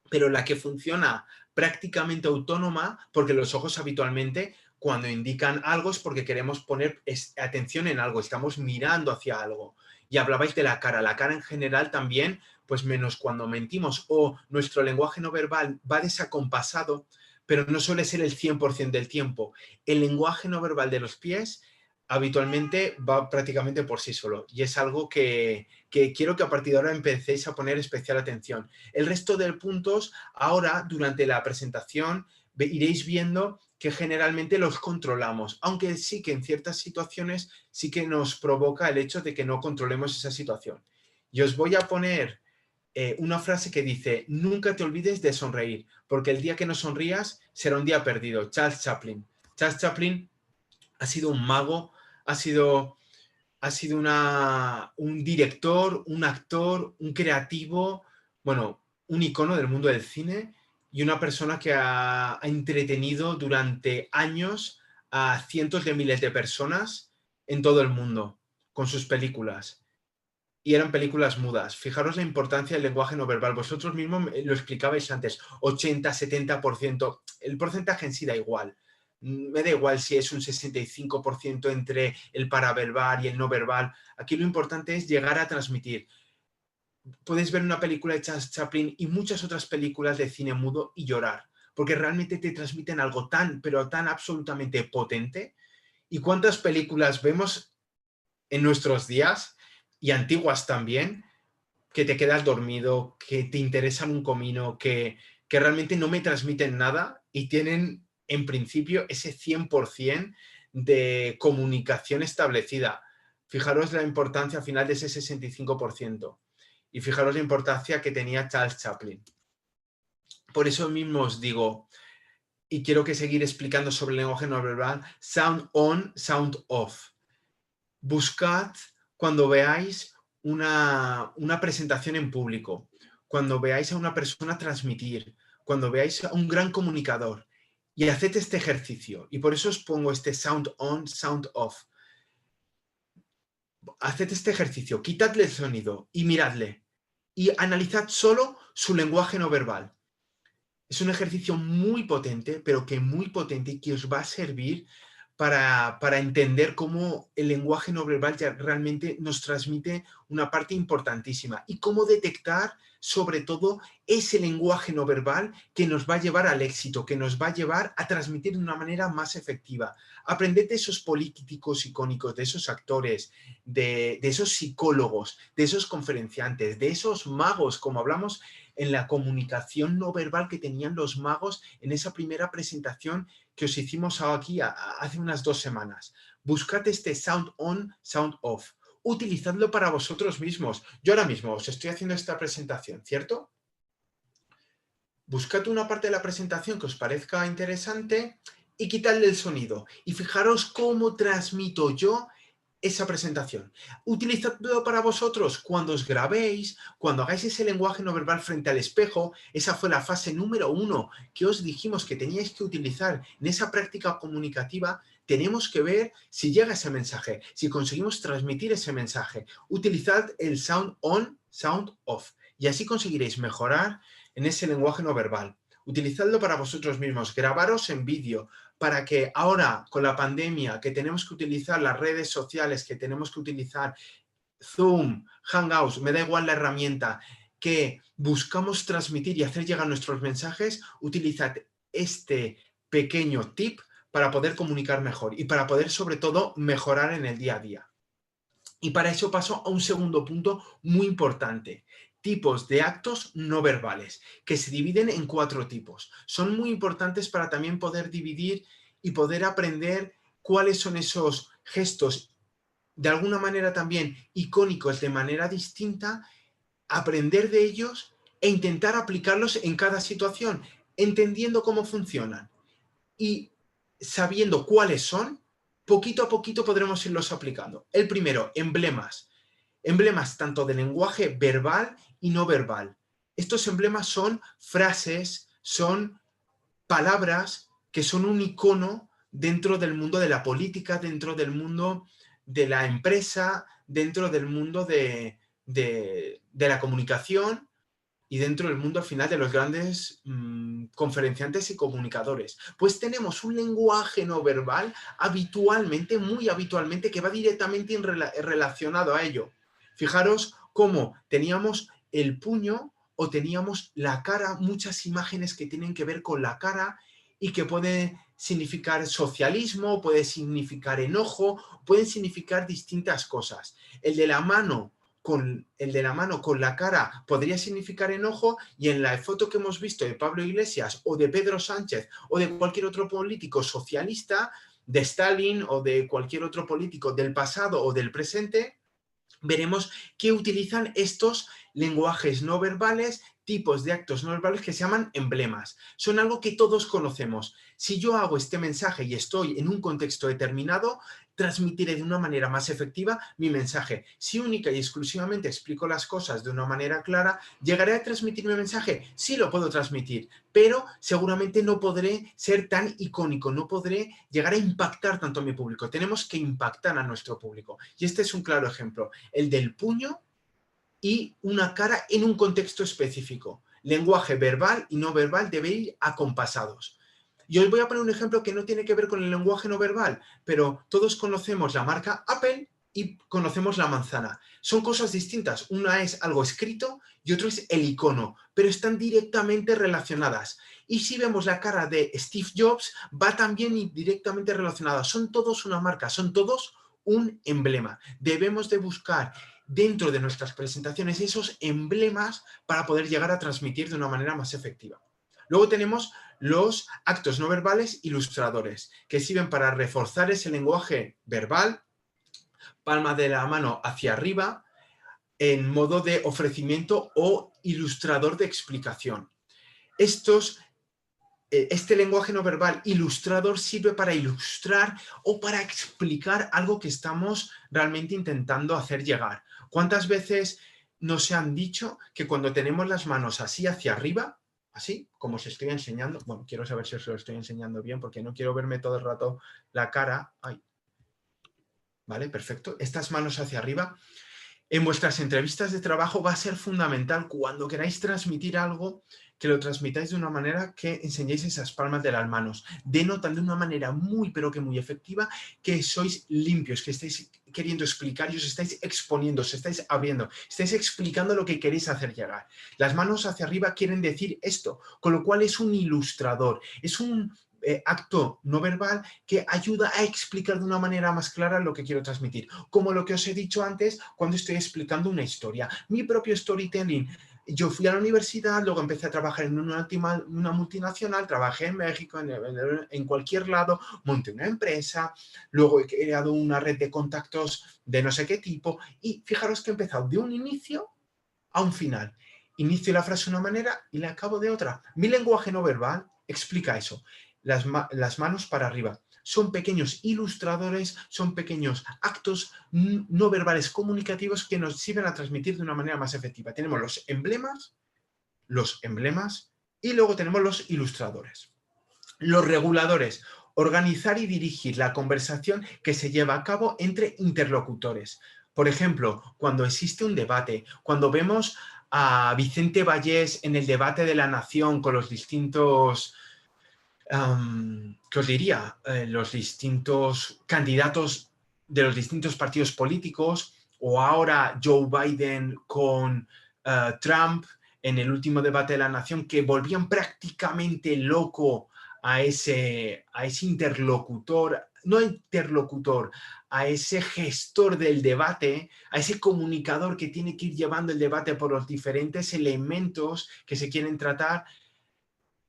Pero la que funciona prácticamente autónoma, porque los ojos habitualmente cuando indican algo es porque queremos poner atención en algo, estamos mirando hacia algo. Y hablabais de la cara en general también, pues menos cuando mentimos o nuestro lenguaje no verbal va desacompasado, pero no suele ser el 100% del tiempo. El lenguaje no verbal de los pies habitualmente va prácticamente por sí solo y es algo que quiero que a partir de ahora empecéis a poner especial atención. El resto de puntos, ahora durante la presentación, iréis viendo que generalmente los controlamos, aunque sí que en ciertas situaciones sí que nos provoca el hecho de que no controlemos esa situación. Y os voy a poner una frase que dice, nunca te olvides de sonreír, porque el día que no sonrías será un día perdido. Charles Chaplin. Charles Chaplin ha sido un mago, ha sido un director, un actor, un creativo, bueno, un icono del mundo del cine y una persona que ha entretenido durante años a cientos de miles de personas en todo el mundo con sus películas. Y eran películas mudas. Fijaros la importancia del lenguaje no verbal. Vosotros mismos lo explicabais antes, 80, 70%. El porcentaje en sí da igual. Me da igual si es un 65% entre el paraverbal y el no verbal. Aquí lo importante es llegar a transmitir. Puedes ver una película de Charles Chaplin y muchas otras películas de cine mudo y llorar, porque realmente te transmiten algo tan, pero tan absolutamente potente. ¿Y cuántas películas vemos en nuestros días y antiguas también, que te quedas dormido, que te interesan un comino, que realmente no me transmiten nada y tienen en principio ese 100% de comunicación establecida? Fijaros la importancia al final de ese 65%. Y fijaros la importancia que tenía Charles Chaplin. Por eso mismo os digo, y quiero que seguir explicando sobre el lenguaje no verbal, sound on, sound off. Buscad cuando veáis una presentación en público, cuando veáis a una persona transmitir, cuando veáis a un gran comunicador y haced este ejercicio. Y por eso os pongo este sound on, sound off. Haced este ejercicio, quitadle el sonido y miradle y analizad solo su lenguaje no verbal. Es un ejercicio muy potente, pero que muy potente y que os va a servir para entender cómo el lenguaje no verbal ya realmente nos transmite una parte importantísima y cómo detectar sobre todo ese lenguaje no verbal que nos va a llevar al éxito, que nos va a llevar a transmitir de una manera más efectiva. Aprended de esos políticos icónicos, de esos actores, de esos psicólogos, de esos conferenciantes, de esos magos, como hablamos en la comunicación no verbal que tenían los magos en esa primera presentación que os hicimos aquí hace unas 2 semanas. Buscad este sound on, sound off. Utilizadlo para vosotros mismos. Yo ahora mismo os estoy haciendo esta presentación, ¿cierto? Buscad una parte de la presentación que os parezca interesante y quitadle el sonido. Y fijaros cómo transmito yo esa presentación. Utilizadlo para vosotros cuando os grabéis, cuando hagáis ese lenguaje no verbal frente al espejo. Esa fue la fase número 1 que os dijimos que teníais que utilizar en esa práctica comunicativa. Tenemos que ver si llega ese mensaje, si conseguimos transmitir ese mensaje. Utilizad el sound on, sound off y así conseguiréis mejorar en ese lenguaje no verbal. Utilizadlo para vosotros mismos, grabaros en vídeo, para que ahora con la pandemia que tenemos que utilizar las redes sociales, que tenemos que utilizar Zoom, Hangouts, me da igual la herramienta, que buscamos transmitir y hacer llegar nuestros mensajes, utilizad este pequeño tip para poder comunicar mejor y para poder sobre todo mejorar en el día a día. Y para eso paso a un segundo punto muy importante. Tipos de actos no verbales, que se dividen en 4 tipos. Son muy importantes para también poder dividir y poder aprender cuáles son esos gestos, de alguna manera también icónicos, de manera distinta, aprender de ellos e intentar aplicarlos en cada situación, entendiendo cómo funcionan y sabiendo cuáles son, poquito a poquito podremos irlos aplicando. El primero, emblemas. Emblemas tanto de lenguaje verbal y no verbal. Estos emblemas son frases, son palabras que son un icono dentro del mundo de la política, dentro del mundo de la empresa, dentro del mundo de la comunicación y dentro del mundo al final de los grandes conferenciantes y comunicadores. Pues tenemos un lenguaje no verbal habitualmente, muy habitualmente, que va directamente relacionado a ello. Fijaros cómo teníamos el puño o teníamos la cara, muchas imágenes que tienen que ver con la cara y que pueden significar socialismo, puede significar enojo, pueden significar distintas cosas. El de la mano con la cara podría significar enojo y en la foto que hemos visto de Pablo Iglesias o de Pedro Sánchez o de cualquier otro político socialista, de Stalin o de cualquier otro político del pasado o del presente, veremos que utilizan estos lenguajes no verbales, tipos de actos no verbales que se llaman emblemas. Son algo que todos conocemos. Si yo hago este mensaje y estoy en un contexto determinado, transmitiré de una manera más efectiva mi mensaje. Si única y exclusivamente explico las cosas de una manera clara, ¿llegaré a transmitir mi mensaje? Sí lo puedo transmitir, pero seguramente no podré ser tan icónico, no podré llegar a impactar tanto a mi público. Tenemos que impactar a nuestro público. Y este es un claro ejemplo, el del puño y una cara en un contexto específico. Lenguaje verbal y no verbal debe ir acompasados. Y os voy a poner un ejemplo que no tiene que ver con el lenguaje no verbal, pero todos conocemos la marca Apple y conocemos la manzana. Son cosas distintas. Una es algo escrito y otro es el icono, pero están directamente relacionadas. Y si vemos la cara de Steve Jobs, va también directamente relacionada. Son todos una marca, son todos un emblema. Debemos de buscar dentro de nuestras presentaciones esos emblemas para poder llegar a transmitir de una manera más efectiva. Luego tenemos los actos no verbales ilustradores, que sirven para reforzar ese lenguaje verbal, palma de la mano hacia arriba, en modo de ofrecimiento o ilustrador de explicación. Este lenguaje no verbal ilustrador sirve para ilustrar o para explicar algo que estamos realmente intentando hacer llegar. ¿Cuántas veces nos han dicho que cuando tenemos las manos así hacia arriba, así, como os estoy enseñando, bueno, quiero saber si os lo estoy enseñando bien porque no quiero verme todo el rato la cara, ay, vale, perfecto, estas manos hacia arriba, en vuestras entrevistas de trabajo va a ser fundamental cuando queráis transmitir algo que lo transmitáis de una manera que enseñéis esas palmas de las manos. Denotan de una manera muy, pero que muy efectiva que sois limpios, que estáis queriendo explicar y os estáis exponiendo, os estáis abriendo, estáis explicando lo que queréis hacer llegar. Las manos hacia arriba quieren decir esto, con lo cual es un ilustrador, es un acto no verbal que ayuda a explicar de una manera más clara lo que quiero transmitir. Como lo que os he dicho antes cuando estoy explicando una historia. Mi propio storytelling. Yo fui a la universidad, luego empecé a trabajar en una multinacional, trabajé en México, en cualquier lado, monté una empresa, luego he creado una red de contactos de no sé qué tipo y fijaros que he empezado de un inicio a un final. Inicio la frase de una manera y la acabo de otra. Mi lenguaje no verbal explica eso. Las manos para arriba. Son pequeños ilustradores, son pequeños actos no verbales comunicativos que nos sirven a transmitir de una manera más efectiva. Tenemos los emblemas y luego tenemos los ilustradores. Los reguladores, organizar y dirigir la conversación que se lleva a cabo entre interlocutores. Por ejemplo, cuando existe un debate, cuando vemos a Vicente Vallés en el debate de la Nación con los distintos, ¿qué os diría? Los distintos candidatos de los distintos partidos políticos, o ahora Joe Biden con Trump en el último debate de la Nación, que volvían prácticamente loco a ese interlocutor, no interlocutor, a ese gestor del debate, a ese comunicador que tiene que ir llevando el debate por los diferentes elementos que se quieren tratar.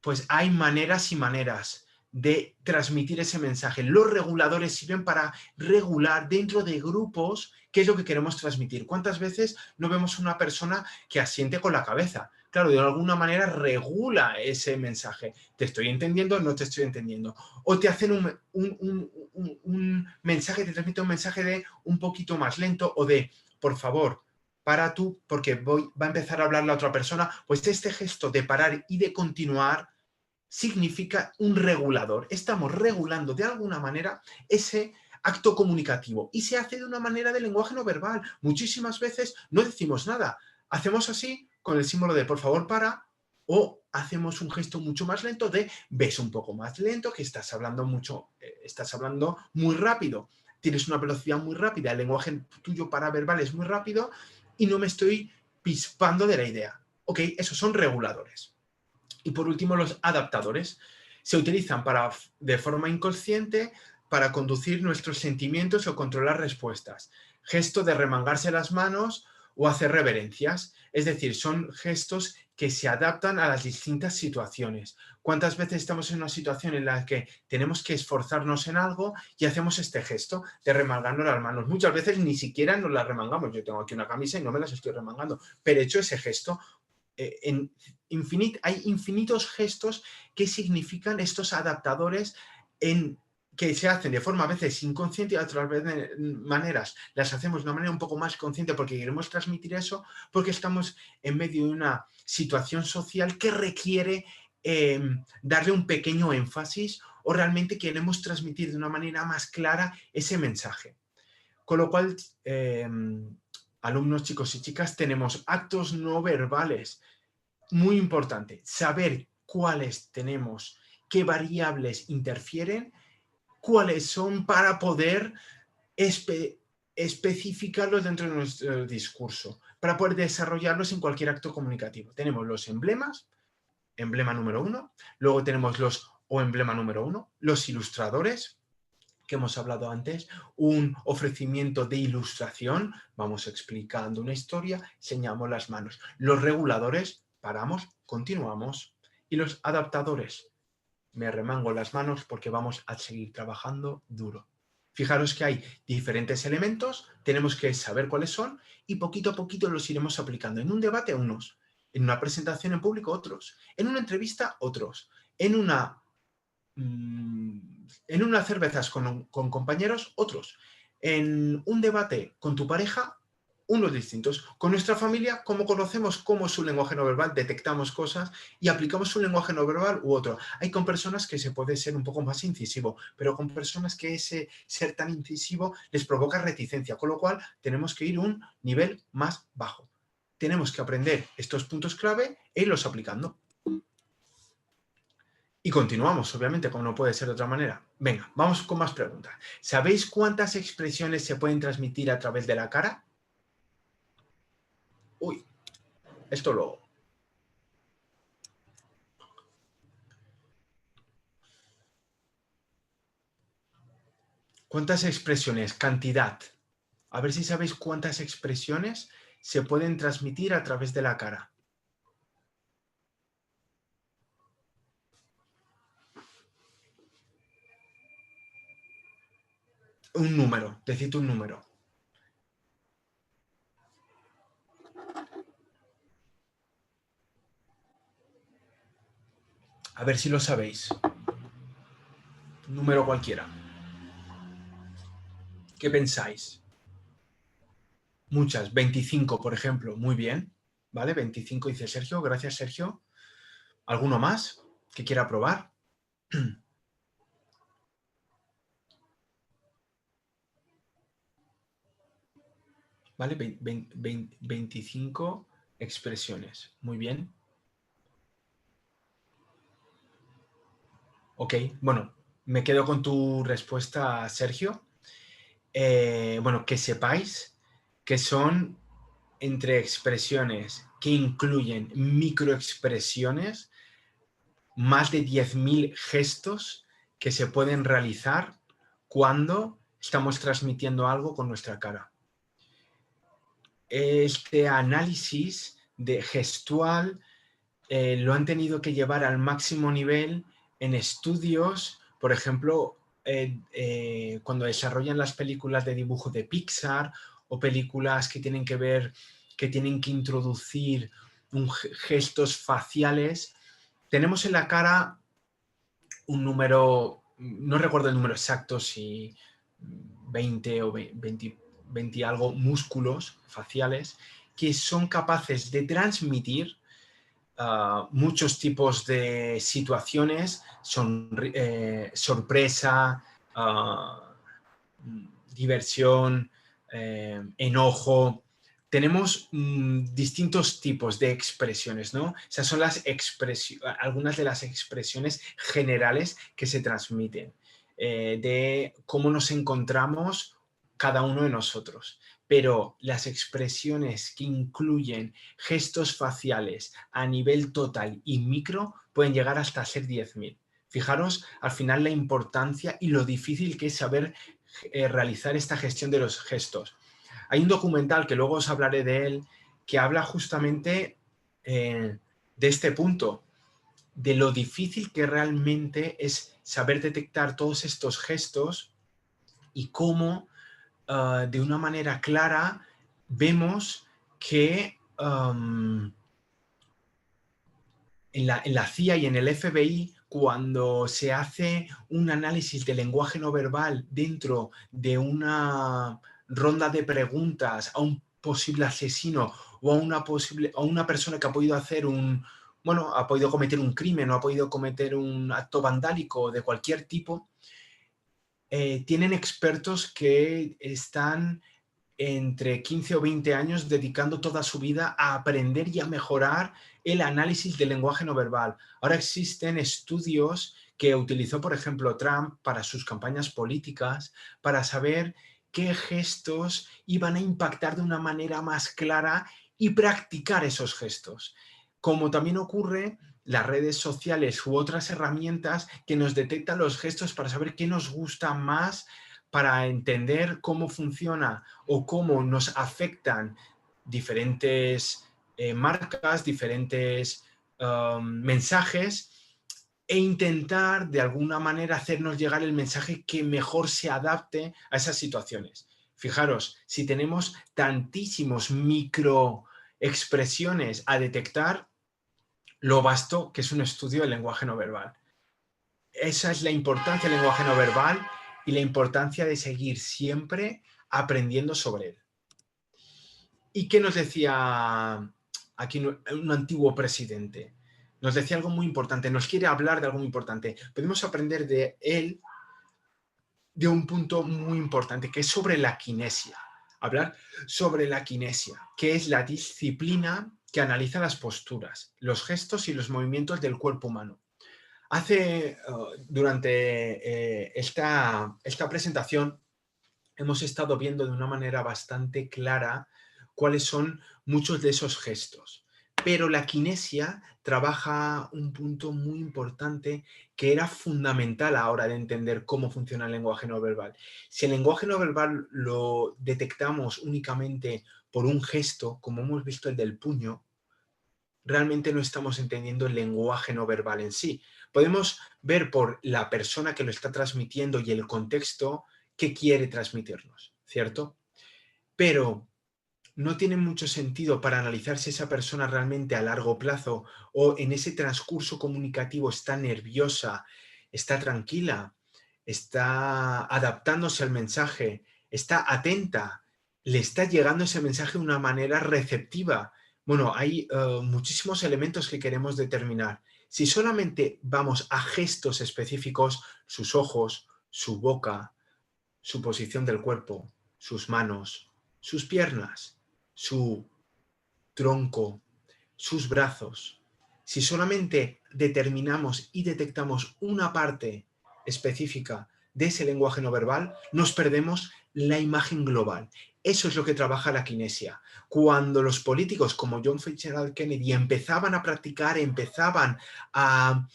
Pues hay maneras y maneras de transmitir ese mensaje. Los reguladores sirven para regular dentro de grupos qué es lo que queremos transmitir. ¿Cuántas veces no vemos una persona que asiente con la cabeza? Claro, de alguna manera regula ese mensaje. ¿Te estoy entendiendo? ¿No te estoy entendiendo? O te hacen un mensaje, te transmite un mensaje de un poquito más lento o de, por favor, para tú, porque va a empezar a hablar la otra persona. Pues este gesto de parar y de continuar significa un regulador. Estamos regulando de alguna manera ese acto comunicativo y se hace de una manera de lenguaje no verbal. Muchísimas veces no decimos nada. Hacemos así con el símbolo de por favor para, o hacemos un gesto mucho más lento de ves un poco más lento, que estás hablando mucho, estás hablando muy rápido, tienes una velocidad muy rápida, el lenguaje tuyo paraverbal es muy rápido y no me estoy pispando de la idea. Ok, esos son reguladores. Y por último, los adaptadores. Se utilizan de forma inconsciente para conducir nuestros sentimientos o controlar respuestas. Gesto de remangarse las manos o hacer reverencias. Es decir, son gestos que se adaptan a las distintas situaciones. ¿Cuántas veces estamos en una situación en la que tenemos que esforzarnos en algo y hacemos este gesto de remangarnos las manos? Muchas veces ni siquiera nos las remangamos. Yo tengo aquí una camisa y no me las estoy remangando, pero he hecho ese gesto. Hay infinitos gestos que significan estos adaptadores que se hacen de forma a veces inconsciente y a otras maneras las hacemos de una manera un poco más consciente porque queremos transmitir eso, porque estamos en medio de una situación social que requiere darle un pequeño énfasis o realmente queremos transmitir de una manera más clara ese mensaje. Con lo cual, alumnos, chicos y chicas, tenemos actos no verbales. Muy importante, saber cuáles tenemos, qué variables interfieren, cuáles son para poder especificarlos dentro de nuestro discurso, para poder desarrollarlos en cualquier acto comunicativo. Tenemos los emblemas, emblema número 1, luego tenemos emblema número 1, los ilustradores, que hemos hablado antes, un ofrecimiento de ilustración, vamos explicando una historia, enseñamos las manos. Los reguladores, paramos, continuamos. Y los adaptadores, me remango las manos porque vamos a seguir trabajando duro. Fijaros que hay diferentes elementos, tenemos que saber cuáles son y poquito a poquito los iremos aplicando. En un debate, unos. En una presentación en público, otros. En una entrevista, otros. En unas cervezas con compañeros, otros. En un debate con tu pareja, unos distintos. Con nuestra familia, como conocemos cómo es su lenguaje no verbal, detectamos cosas y aplicamos un lenguaje no verbal u otro. Hay con personas que se puede ser un poco más incisivo, pero con personas que ese ser tan incisivo les provoca reticencia, con lo cual tenemos que ir un nivel más bajo. Tenemos que aprender estos puntos clave e irlos aplicando. Y continuamos, obviamente, como no puede ser de otra manera. Venga, vamos con más preguntas. ¿Sabéis cuántas expresiones se pueden transmitir a través de la cara? Uy, esto lo... ¿Cuántas expresiones? Cantidad. A ver si sabéis cuántas expresiones se pueden transmitir a través de la cara. Un número, decid un número. A ver si lo sabéis. Un número cualquiera. ¿Qué pensáis? Muchas. 25, por ejemplo. Muy bien. ¿Vale? 25 dice Sergio. Gracias, Sergio. ¿Alguno más que quiera probar? ¿Vale? 25 expresiones. Muy bien. Ok, bueno, me quedo con tu respuesta, Sergio. Bueno, que sepáis que son entre expresiones que incluyen microexpresiones, más de 10.000 gestos que se pueden realizar cuando estamos transmitiendo algo con nuestra cara. Este análisis de gestual lo han tenido que llevar al máximo nivel en estudios, por ejemplo, cuando desarrollan las películas de dibujo de Pixar o películas que tienen que ver, que tienen que introducir gestos faciales. Tenemos en la cara un número, no recuerdo el número exacto, si 20 o 20 algo músculos faciales que son capaces de transmitir muchos tipos de situaciones, sorpresa, diversión, enojo. Tenemos distintos tipos de expresiones, ¿no? Esas son algunas de las expresiones generales que se transmiten, de cómo nos encontramos cada uno de nosotros. Pero las expresiones que incluyen gestos faciales a nivel total y micro pueden llegar hasta ser 10.000. Fijaros al final la importancia y lo difícil que es saber realizar esta gestión de los gestos. Hay un documental que luego os hablaré de él que habla justamente de este punto, de lo difícil que realmente es saber detectar todos estos gestos y cómo de una manera clara vemos que en la CIA y en el FBI, cuando se hace un análisis del lenguaje no verbal dentro de una ronda de preguntas a un posible asesino o a una persona que ha podido ha podido cometer un crimen o ha podido cometer un acto vandálico de cualquier tipo, tienen expertos que están entre 15 o 20 años dedicando toda su vida a aprender y a mejorar el análisis del lenguaje no verbal. Ahora existen estudios que utilizó, por ejemplo, Trump para sus campañas políticas, para saber qué gestos iban a impactar de una manera más clara y practicar esos gestos. Como también ocurre las redes sociales u otras herramientas que nos detectan los gestos para saber qué nos gusta más, para entender cómo funciona o cómo nos afectan diferentes marcas, diferentes mensajes e intentar de alguna manera hacernos llegar el mensaje que mejor se adapte a esas situaciones. Fijaros, si tenemos tantísimos microexpresiones a detectar, lo vasto que es un estudio del lenguaje no verbal. Esa es la importancia del lenguaje no verbal y la importancia de seguir siempre aprendiendo sobre él. ¿Y qué nos decía aquí un antiguo presidente? Nos decía algo muy importante, nos quiere hablar de algo muy importante. Podemos aprender de él de un punto muy importante, que es sobre la kinesia. Hablar sobre la kinesia, que es la disciplina que analiza las posturas, los gestos y los movimientos del cuerpo humano. Durante esta presentación hemos estado viendo de una manera bastante clara cuáles son muchos de esos gestos. Pero la kinesia trabaja un punto muy importante que era fundamental a la hora de entender cómo funciona el lenguaje no verbal. Si el lenguaje no verbal lo detectamos únicamente por un gesto, como hemos visto el del puño, realmente no estamos entendiendo el lenguaje no verbal en sí. Podemos ver por la persona que lo está transmitiendo y el contexto qué quiere transmitirnos, ¿cierto? Pero no tiene mucho sentido para analizar si esa persona realmente a largo plazo o en ese transcurso comunicativo está nerviosa, está tranquila, está adaptándose al mensaje, está atenta, le está llegando ese mensaje de una manera receptiva. Bueno, hay muchísimos elementos que queremos determinar. Si solamente vamos a gestos específicos, sus ojos, su boca, su posición del cuerpo, sus manos, sus piernas, su tronco, sus brazos. Si solamente determinamos y detectamos una parte específica de ese lenguaje no verbal, nos perdemos la imagen global. Eso es lo que trabaja la kinesia. Cuando los políticos como John Fitzgerald Kennedy empezaban a practicar, empezaban a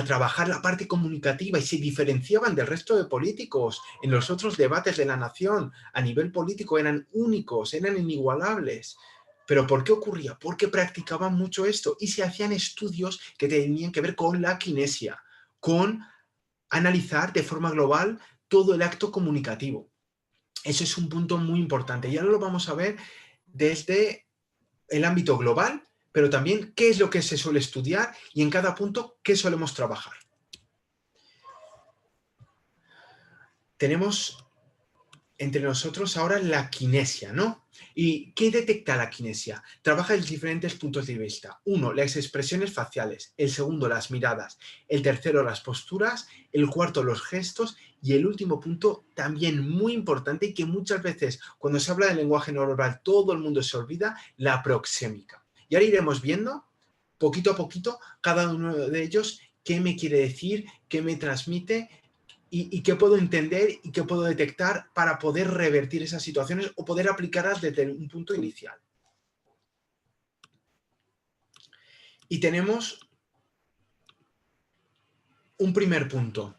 trabajar la parte comunicativa y se diferenciaban del resto de políticos en los otros debates de la nación, a nivel político eran únicos, eran inigualables. ¿Pero por qué ocurría? Porque practicaban mucho esto y se hacían estudios que tenían que ver con la kinesia, con analizar de forma global todo el acto comunicativo. Eso es un punto muy importante y ahora lo vamos a ver desde el ámbito global, pero también qué es lo que se suele estudiar y en cada punto qué solemos trabajar. Tenemos entre nosotros ahora la kinesia, ¿no? ¿Y qué detecta la kinesia? Trabaja en diferentes puntos de vista. Uno, las expresiones faciales. El segundo, las miradas. El tercero, las posturas. El cuarto, los gestos. Y el último punto, también muy importante y que muchas veces cuando se habla del lenguaje no verbal todo el mundo se olvida, la proxémica. Y ahora iremos viendo, poquito a poquito, cada uno de ellos, qué me quiere decir, qué me transmite y qué puedo entender y qué puedo detectar para poder revertir esas situaciones o poder aplicarlas desde un punto inicial. Y tenemos un primer punto,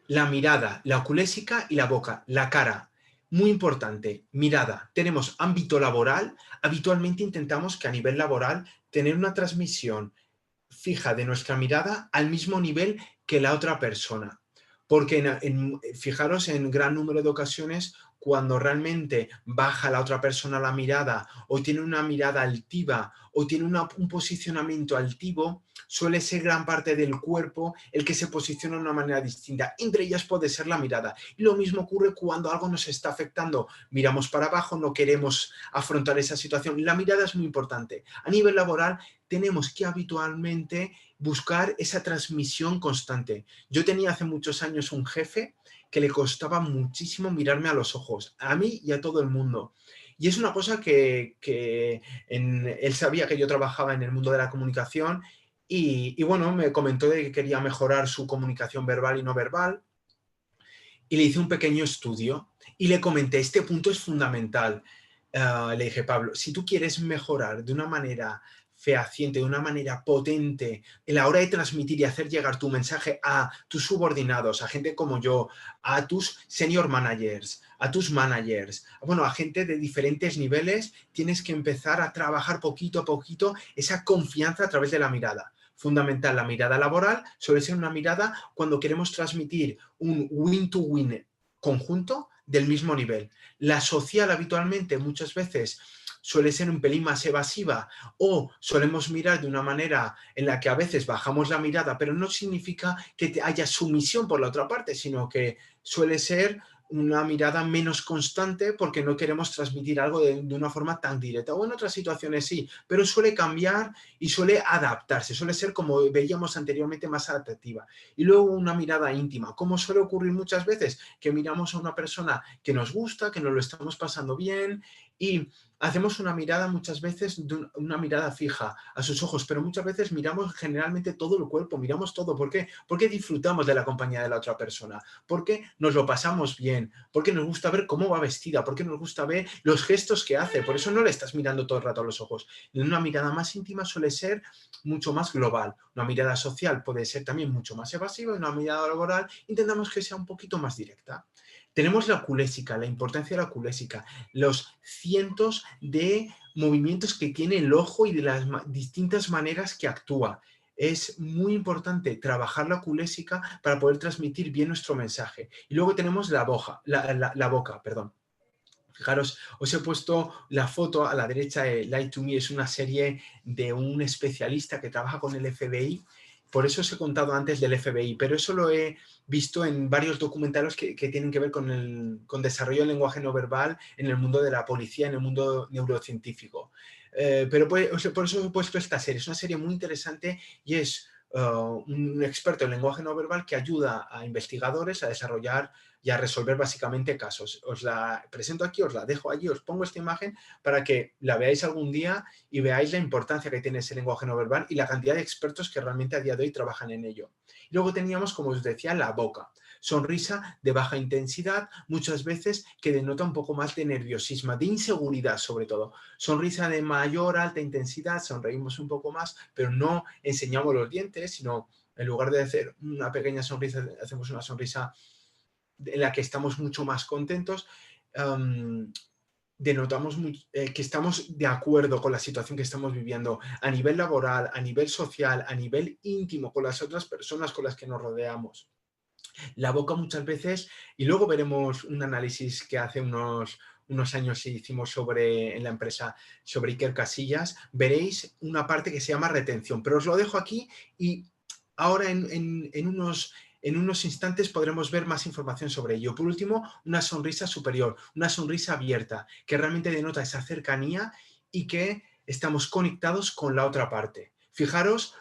la mirada, la oculésica y la boca, la cara. Muy importante, mirada. Tenemos ámbito laboral. Habitualmente intentamos que a nivel laboral tener una transmisión fija de nuestra mirada al mismo nivel que la otra persona. Porque fijaros en gran número de ocasiones cuando realmente baja la otra persona la mirada o tiene una mirada altiva o tiene un posicionamiento altivo, suele ser gran parte del cuerpo el que se posiciona de una manera distinta. Entre ellas puede ser la mirada. Y lo mismo ocurre cuando algo nos está afectando. Miramos para abajo, no queremos afrontar esa situación. La mirada es muy importante. A nivel laboral tenemos que habitualmente buscar esa transmisión constante. Yo tenía hace muchos años un jefe que le costaba muchísimo mirarme a los ojos, a mí y a todo el mundo. Y es una cosa que él sabía que yo trabajaba en el mundo de la comunicación y bueno, me comentó de que quería mejorar su comunicación verbal y no verbal y le hice un pequeño estudio y le comenté, este punto es fundamental. Le dije, Pablo, si tú quieres mejorar de una manera fehaciente, de una manera potente, en la hora de transmitir y hacer llegar tu mensaje a tus subordinados, a gente como yo, a tus senior managers, a tus managers, bueno, a gente de diferentes niveles, tienes que empezar a trabajar poquito a poquito esa confianza a través de la mirada. Fundamental, la mirada laboral suele ser una mirada cuando queremos transmitir un win-to-win conjunto del mismo nivel. La social habitualmente muchas veces suele ser un pelín más evasiva o solemos mirar de una manera en la que a veces bajamos la mirada, pero no significa que haya sumisión por la otra parte, sino que suele ser una mirada menos constante porque no queremos transmitir algo de una forma tan directa. O en otras situaciones sí, pero suele cambiar y suele adaptarse, suele ser como veíamos anteriormente más adaptativa. Y luego una mirada íntima, como suele ocurrir muchas veces, que miramos a una persona que nos gusta, que nos lo estamos pasando bien Y hacemos una mirada muchas veces, una mirada fija a sus ojos, pero muchas veces miramos generalmente todo el cuerpo, miramos todo. ¿Por qué? Porque disfrutamos de la compañía de la otra persona, porque nos lo pasamos bien, porque nos gusta ver cómo va vestida, porque nos gusta ver los gestos que hace. Por eso no le estás mirando todo el rato a los ojos. Una mirada más íntima suele ser mucho más global. Una mirada social puede ser también mucho más evasiva y una mirada laboral intentamos que sea un poquito más directa. Tenemos la oculésica, la importancia de la oculésica, los cientos de movimientos que tiene el ojo y de las distintas maneras que actúa. Es muy importante trabajar la oculésica para poder transmitir bien nuestro mensaje. Y luego tenemos la boca, perdón. Fijaros, os he puesto la foto a la derecha de Lie to Me, es una serie de un especialista que trabaja con el FBI. Por eso os he contado antes del FBI, pero eso lo he visto en varios documentales que tienen que ver con desarrollo del lenguaje no verbal en el mundo de la policía, en el mundo neurocientífico. Pero por eso os he puesto esta serie. Es una serie muy interesante y es un experto en lenguaje no verbal que ayuda a investigadores a desarrollar y a resolver básicamente casos. Os la presento aquí, os la dejo allí, os pongo esta imagen para que la veáis algún día y veáis la importancia que tiene ese lenguaje no verbal y la cantidad de expertos que realmente a día de hoy trabajan en ello. Y luego teníamos, como os decía, la boca. Sonrisa de baja intensidad, muchas veces que denota un poco más de nerviosismo, de inseguridad sobre todo. Sonrisa de mayor alta intensidad, sonreímos un poco más, pero no enseñamos los dientes, sino en lugar de hacer una pequeña sonrisa, hacemos una sonrisa en la que estamos mucho más contentos. Denotamos que estamos de acuerdo con la situación que estamos viviendo a nivel laboral, a nivel social, a nivel íntimo, con las otras personas con las que nos rodeamos. La boca muchas veces, y luego veremos un análisis que hace unos años hicimos en la empresa sobre Iker Casillas, veréis una parte que se llama retención, pero os lo dejo aquí y ahora en unos instantes podremos ver más información sobre ello. Por último, una sonrisa superior, una sonrisa abierta, que realmente denota esa cercanía y que estamos conectados con la otra parte. Fijaros,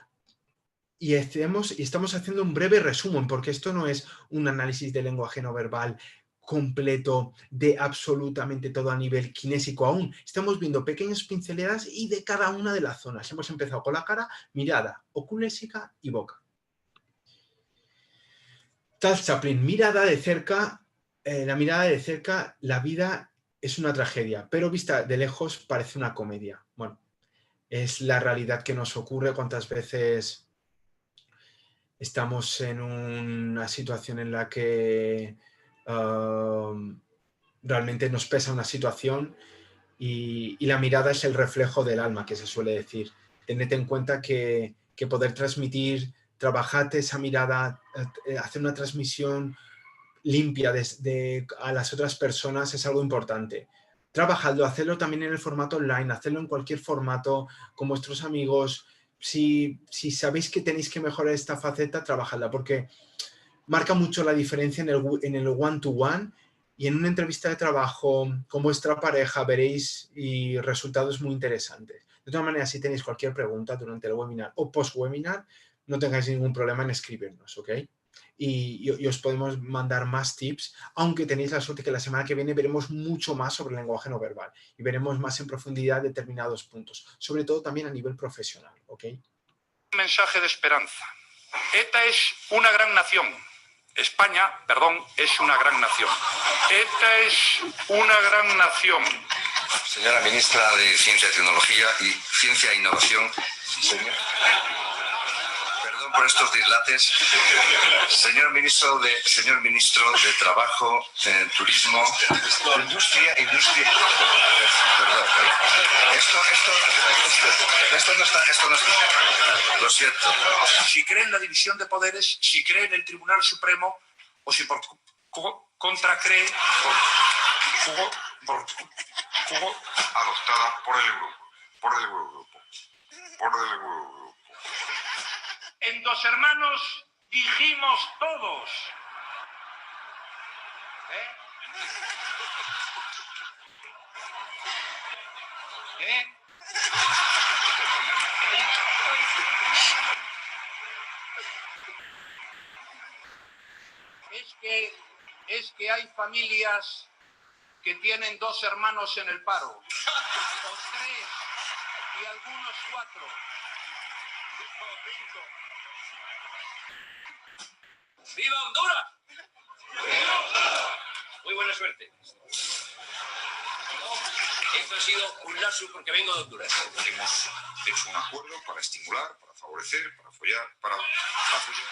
y estamos haciendo un breve resumen, porque esto no es un análisis de lenguaje no verbal completo de absolutamente todo a nivel kinésico aún. Estamos viendo pequeñas pinceladas y de cada una de las zonas. Hemos empezado con la cara, mirada, oculésica y boca. Charles Chaplin, mirada de cerca, la mirada de cerca, la vida es una tragedia, pero vista de lejos parece una comedia. Bueno, es la realidad que nos ocurre cuántas veces estamos en una situación en la que realmente nos pesa una situación y la mirada es el reflejo del alma, que se suele decir. Tened en cuenta que poder transmitir, trabajad esa mirada, hacer una transmisión limpia a las otras personas es algo importante. Trabajadlo, hacerlo también en el formato online, hacerlo en cualquier formato con vuestros amigos. Si sabéis que tenéis que mejorar esta faceta, trabajadla, porque marca mucho la diferencia en el one-to-one y en una entrevista de trabajo con vuestra pareja veréis y resultados muy interesantes. De todas maneras, si tenéis cualquier pregunta durante el webinar o post-webinar, no tengáis ningún problema en escribirnos, ¿ok? Y os podemos mandar más tips, aunque tenéis la suerte que la semana que viene veremos mucho más sobre el lenguaje no verbal y veremos más en profundidad determinados puntos, sobre todo también a nivel profesional, ¿ok? Un mensaje de esperanza. ETA es una gran nación. España, perdón, es una gran nación. ETA es una gran nación. Señora ministra de Ciencia, Tecnología y Ciencia e Innovación, perdón por estos dislates. Señor ministro de Trabajo, Turismo, Industria. Perdón. Esto no está. Lo siento. Si cree en la división de poderes, si cree en el Tribunal Supremo, o si por contra cree Adoptada por el grupo. En Dos Hermanos dijimos todos. Es que hay familias que tienen 2 hermanos en el paro, o 3, y algunos 4. ¡Viva Honduras! Muy buena suerte. Esto ha sido un lazo porque vengo de Honduras. Hemos hecho un acuerdo para estimular, para favorecer, para apoyar, para apoyar.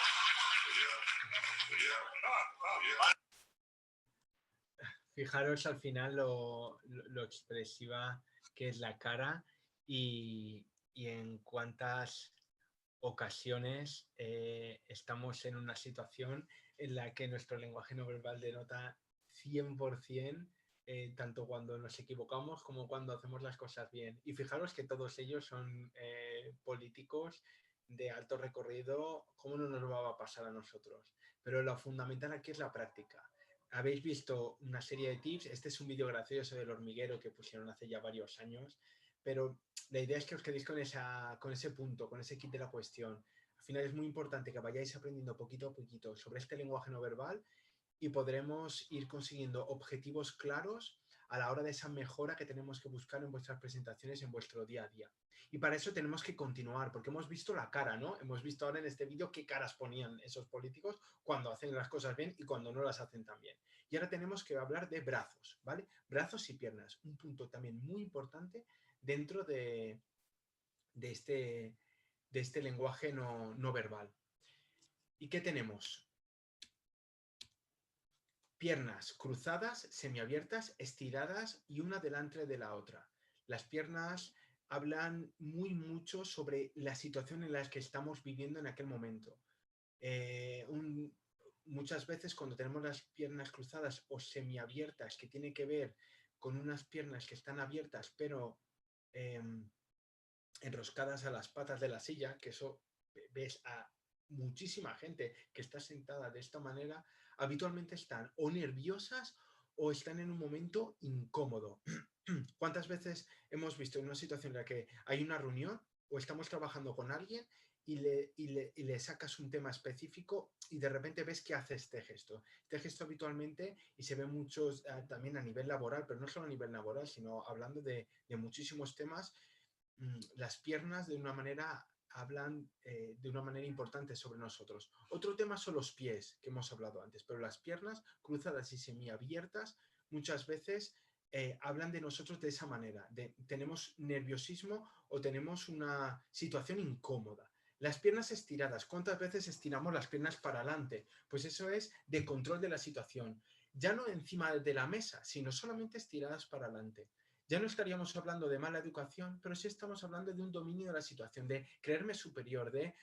Fijaros al final lo expresiva que es la cara y en cuántas ocasiones estamos en una situación en la que nuestro lenguaje no verbal denota 100%, tanto cuando nos equivocamos como cuando hacemos las cosas bien. Y fijaros que todos ellos son políticos de alto recorrido. ¿Cómo no nos va a pasar a nosotros? Pero lo fundamental aquí es la práctica. Habéis visto una serie de tips. Este es un vídeo gracioso del hormiguero que pusieron hace ya varios años, pero la idea es que os quedéis con ese punto, con ese kit de la cuestión. Al final es muy importante que vayáis aprendiendo poquito a poquito sobre este lenguaje no verbal y podremos ir consiguiendo objetivos claros a la hora de esa mejora que tenemos que buscar en vuestras presentaciones, en vuestro día a día. Y para eso tenemos que continuar, porque hemos visto la cara, ¿no? Hemos visto ahora en este vídeo qué caras ponían esos políticos cuando hacen las cosas bien y cuando no las hacen tan bien. Y ahora tenemos que hablar de brazos, ¿vale? Brazos y piernas, un punto también muy importante dentro de este lenguaje no verbal. ¿Y qué tenemos? Piernas cruzadas, semiabiertas, estiradas y una delante de la otra. Las piernas hablan mucho sobre la situación en la que estamos viviendo en aquel momento. Muchas veces cuando tenemos las piernas cruzadas o semiabiertas, que tiene que ver con unas piernas que están abiertas pero enroscadas a las patas de la silla, que eso ves a muchísima gente que está sentada de esta manera, habitualmente están o nerviosas o están en un momento incómodo. ¿Cuántas veces hemos visto en una situación en la que hay una reunión o estamos trabajando con alguien y le sacas un tema específico y de repente ves que hace este gesto? Este gesto habitualmente, y se ve muchos también a nivel laboral, pero no solo a nivel laboral, sino hablando de muchísimos temas, las piernas de una manera hablan de una manera importante sobre nosotros. Otro tema son los pies, que hemos hablado antes, pero las piernas cruzadas y semiabiertas muchas veces hablan de nosotros de esa manera, tenemos nerviosismo o tenemos una situación incómoda. Las piernas estiradas, ¿cuántas veces estiramos las piernas para adelante? Pues eso es de control de la situación, ya no encima de la mesa, sino solamente estiradas para adelante. Ya no estaríamos hablando de mala educación, pero sí estamos hablando de un dominio de la situación, de creerme superior, de,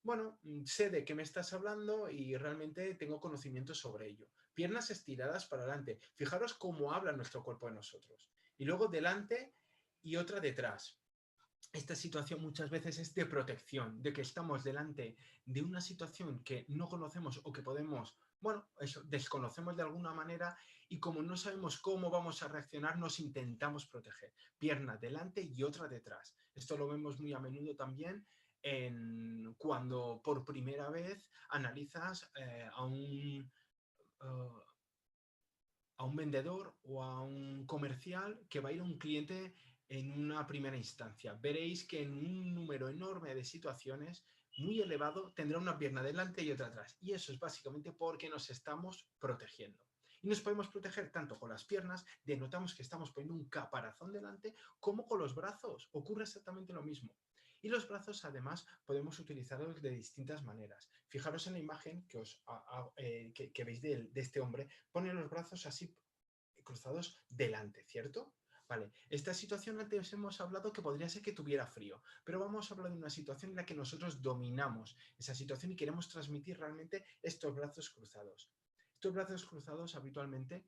bueno, sé de qué me estás hablando y realmente tengo conocimiento sobre ello. Piernas estiradas para adelante. Fijaros cómo habla nuestro cuerpo de nosotros. Y luego delante y otra detrás. Esta situación muchas veces es de protección, de que estamos delante de una situación que no conocemos o que podemos, bueno, eso, desconocemos de alguna manera, y como no sabemos cómo vamos a reaccionar, nos intentamos proteger. Pierna delante y otra detrás. Esto lo vemos muy a menudo también cuando por primera vez analizas a un vendedor o a un comercial que va a ir a un cliente en una primera instancia. Veréis que en un número enorme de situaciones muy elevado tendrá una pierna delante y otra atrás. Y eso es básicamente porque nos estamos protegiendo. Y nos podemos proteger tanto con las piernas, denotamos que estamos poniendo un caparazón delante, como con los brazos. Ocurre exactamente lo mismo. Y los brazos, además, podemos utilizarlos de distintas maneras. Fijaros en la imagen que veis de este hombre. Pone los brazos así cruzados delante, ¿cierto? Vale, esta situación antes hemos hablado que podría ser que tuviera frío, pero vamos a hablar de una situación en la que nosotros dominamos esa situación y queremos transmitir realmente estos brazos cruzados. Estos brazos cruzados habitualmente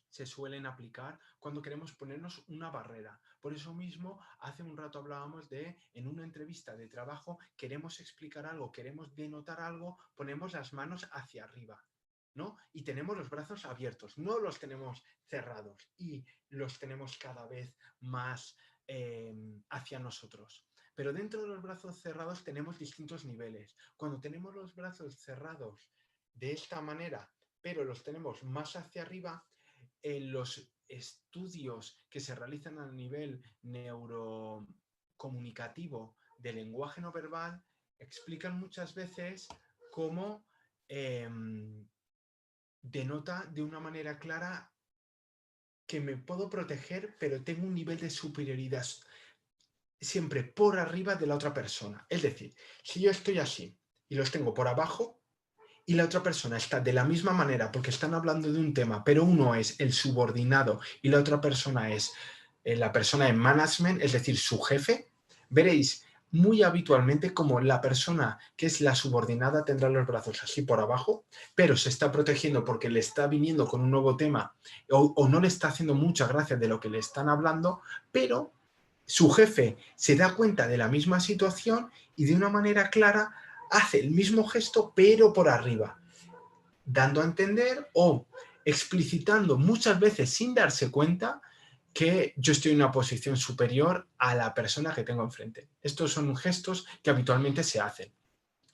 se suelen aplicar cuando queremos ponernos una barrera. Por eso mismo, hace un rato hablábamos de, en una entrevista de trabajo, queremos explicar algo, queremos denotar algo, ponemos las manos hacia arriba, ¿no? Y tenemos los brazos abiertos, no los tenemos cerrados y los tenemos cada vez más hacia nosotros. Pero dentro de los brazos cerrados tenemos distintos niveles. Cuando tenemos los brazos cerrados de esta manera, pero los tenemos más hacia arriba, estudios que se realizan a nivel neurocomunicativo del lenguaje no verbal explican muchas veces cómo denota de una manera clara que me puedo proteger, pero tengo un nivel de superioridad siempre por arriba de la otra persona. Es decir, si yo estoy así y los tengo por abajo y la otra persona está de la misma manera porque están hablando de un tema, pero uno es el subordinado y la otra persona es la persona en management, es decir, su jefe, veréis muy habitualmente como la persona que es la subordinada tendrá los brazos así por abajo, pero se está protegiendo porque le está viniendo con un nuevo tema o no le está haciendo mucha gracia de lo que le están hablando, pero su jefe se da cuenta de la misma situación y de una manera clara hace el mismo gesto, pero por arriba, dando a entender o explicitando muchas veces sin darse cuenta que yo estoy en una posición superior a la persona que tengo enfrente. Estos son gestos que habitualmente se hacen.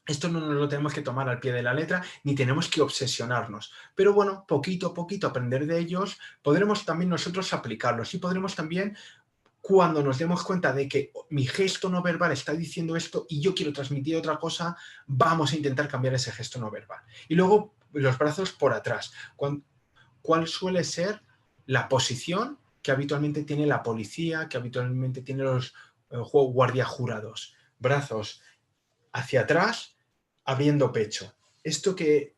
Esto no nos lo tenemos que tomar al pie de la letra ni tenemos que obsesionarnos. Pero bueno, poquito a poquito aprender de ellos, podremos también nosotros aplicarlos y podremos también, cuando nos demos cuenta de que mi gesto no verbal está diciendo esto y yo quiero transmitir otra cosa, vamos a intentar cambiar ese gesto no verbal. Y luego los brazos por atrás. ¿Cuál suele ser la posición que habitualmente tiene la policía, que habitualmente tiene los guardias jurados? Brazos hacia atrás, abriendo pecho. ¿Esto qué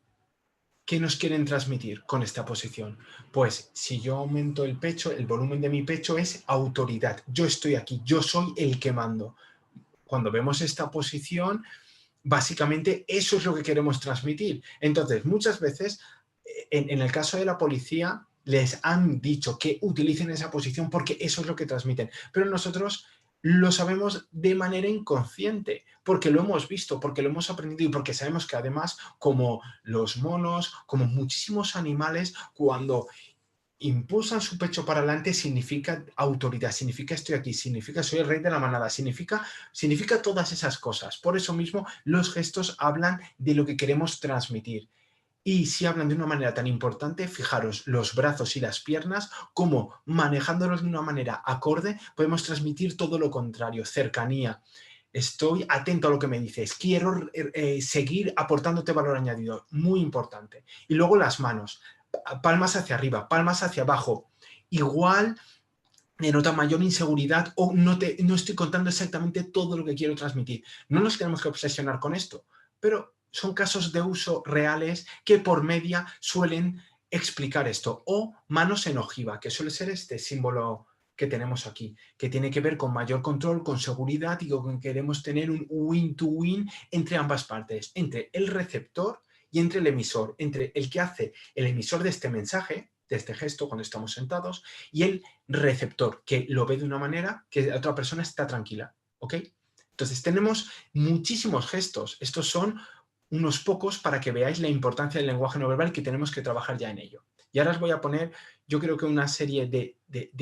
nos quieren transmitir con esta posición? Pues si yo aumento el pecho, el volumen de mi pecho es autoridad. Yo estoy aquí, yo soy el que mando. Cuando vemos esta posición, básicamente eso es lo que queremos transmitir. Entonces, muchas veces, en el caso de la policía, les han dicho que utilicen esa posición porque eso es lo que transmiten. Pero nosotros lo sabemos de manera inconsciente, porque lo hemos visto, porque lo hemos aprendido y porque sabemos que además, como los monos, como muchísimos animales, cuando impulsan su pecho para adelante significa autoridad, significa estoy aquí, significa soy el rey de la manada, significa todas esas cosas. Por eso mismo los gestos hablan de lo que queremos transmitir. Y si hablan de una manera tan importante, fijaros, los brazos y las piernas, como manejándolos de una manera acorde, podemos transmitir todo lo contrario, cercanía. Estoy atento a lo que me dices, quiero seguir aportándote valor añadido, muy importante. Y luego las manos, palmas hacia arriba, palmas hacia abajo. Igual denota mayor inseguridad o no estoy contando exactamente todo lo que quiero transmitir. No nos tenemos que obsesionar con esto, pero son casos de uso reales que por media suelen explicar esto. O manos en ojiva, que suele ser este símbolo que tenemos aquí, que tiene que ver con mayor control, con seguridad y con que queremos tener un win-to-win entre ambas partes, entre el receptor y entre el emisor, entre el que hace el emisor de este mensaje, de este gesto cuando estamos sentados, y el receptor, que lo ve de una manera que la otra persona está tranquila, ¿ok? Entonces tenemos muchísimos gestos. Estos son unos pocos para que veáis la importancia del lenguaje no verbal, que tenemos que trabajar ya en ello. Y ahora os voy a poner, yo creo que una serie de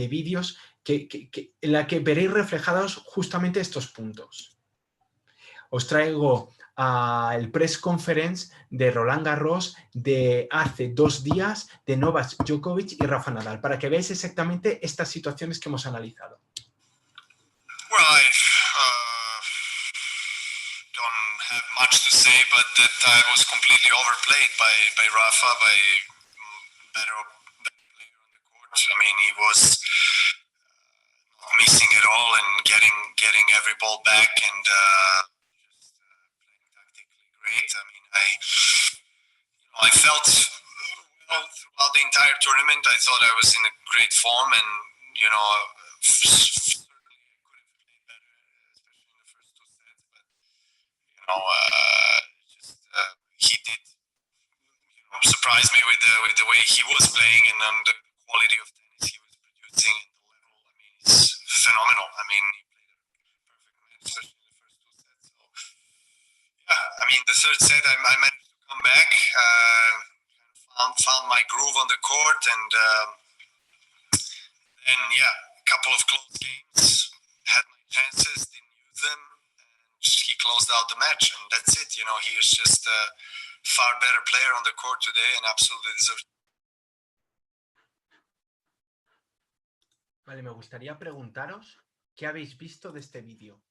vídeos en la que veréis reflejados justamente estos puntos. Os traigo el press conference de Roland Garros de hace 2 días de Novak Djokovic y Rafa Nadal, para que veáis exactamente estas situaciones que hemos analizado. Well, I don't have much to say, but that I was completely overplayed by Rafa, by better player on the court. I mean, he was not missing at all and getting every ball back and just playing tactically great. I mean, I felt well throughout the entire tournament. I thought I was in a great form, and certainly I could have played better, especially in the first 2 sets. But he did surprise me with the way he was playing and the quality of tennis he was producing and the level. I mean, it's phenomenal. I mean, he played a perfect match, especially in the first 2 sets. So yeah, I mean, the third set I managed to come back, found my groove on the court, and then a couple of close games, had my chances, didn't use them, and he closed out the match, and that's it. He is just a far better player on the court today and absolutely deserves. Vale, me gustaría preguntaros qué habéis visto de este vídeo.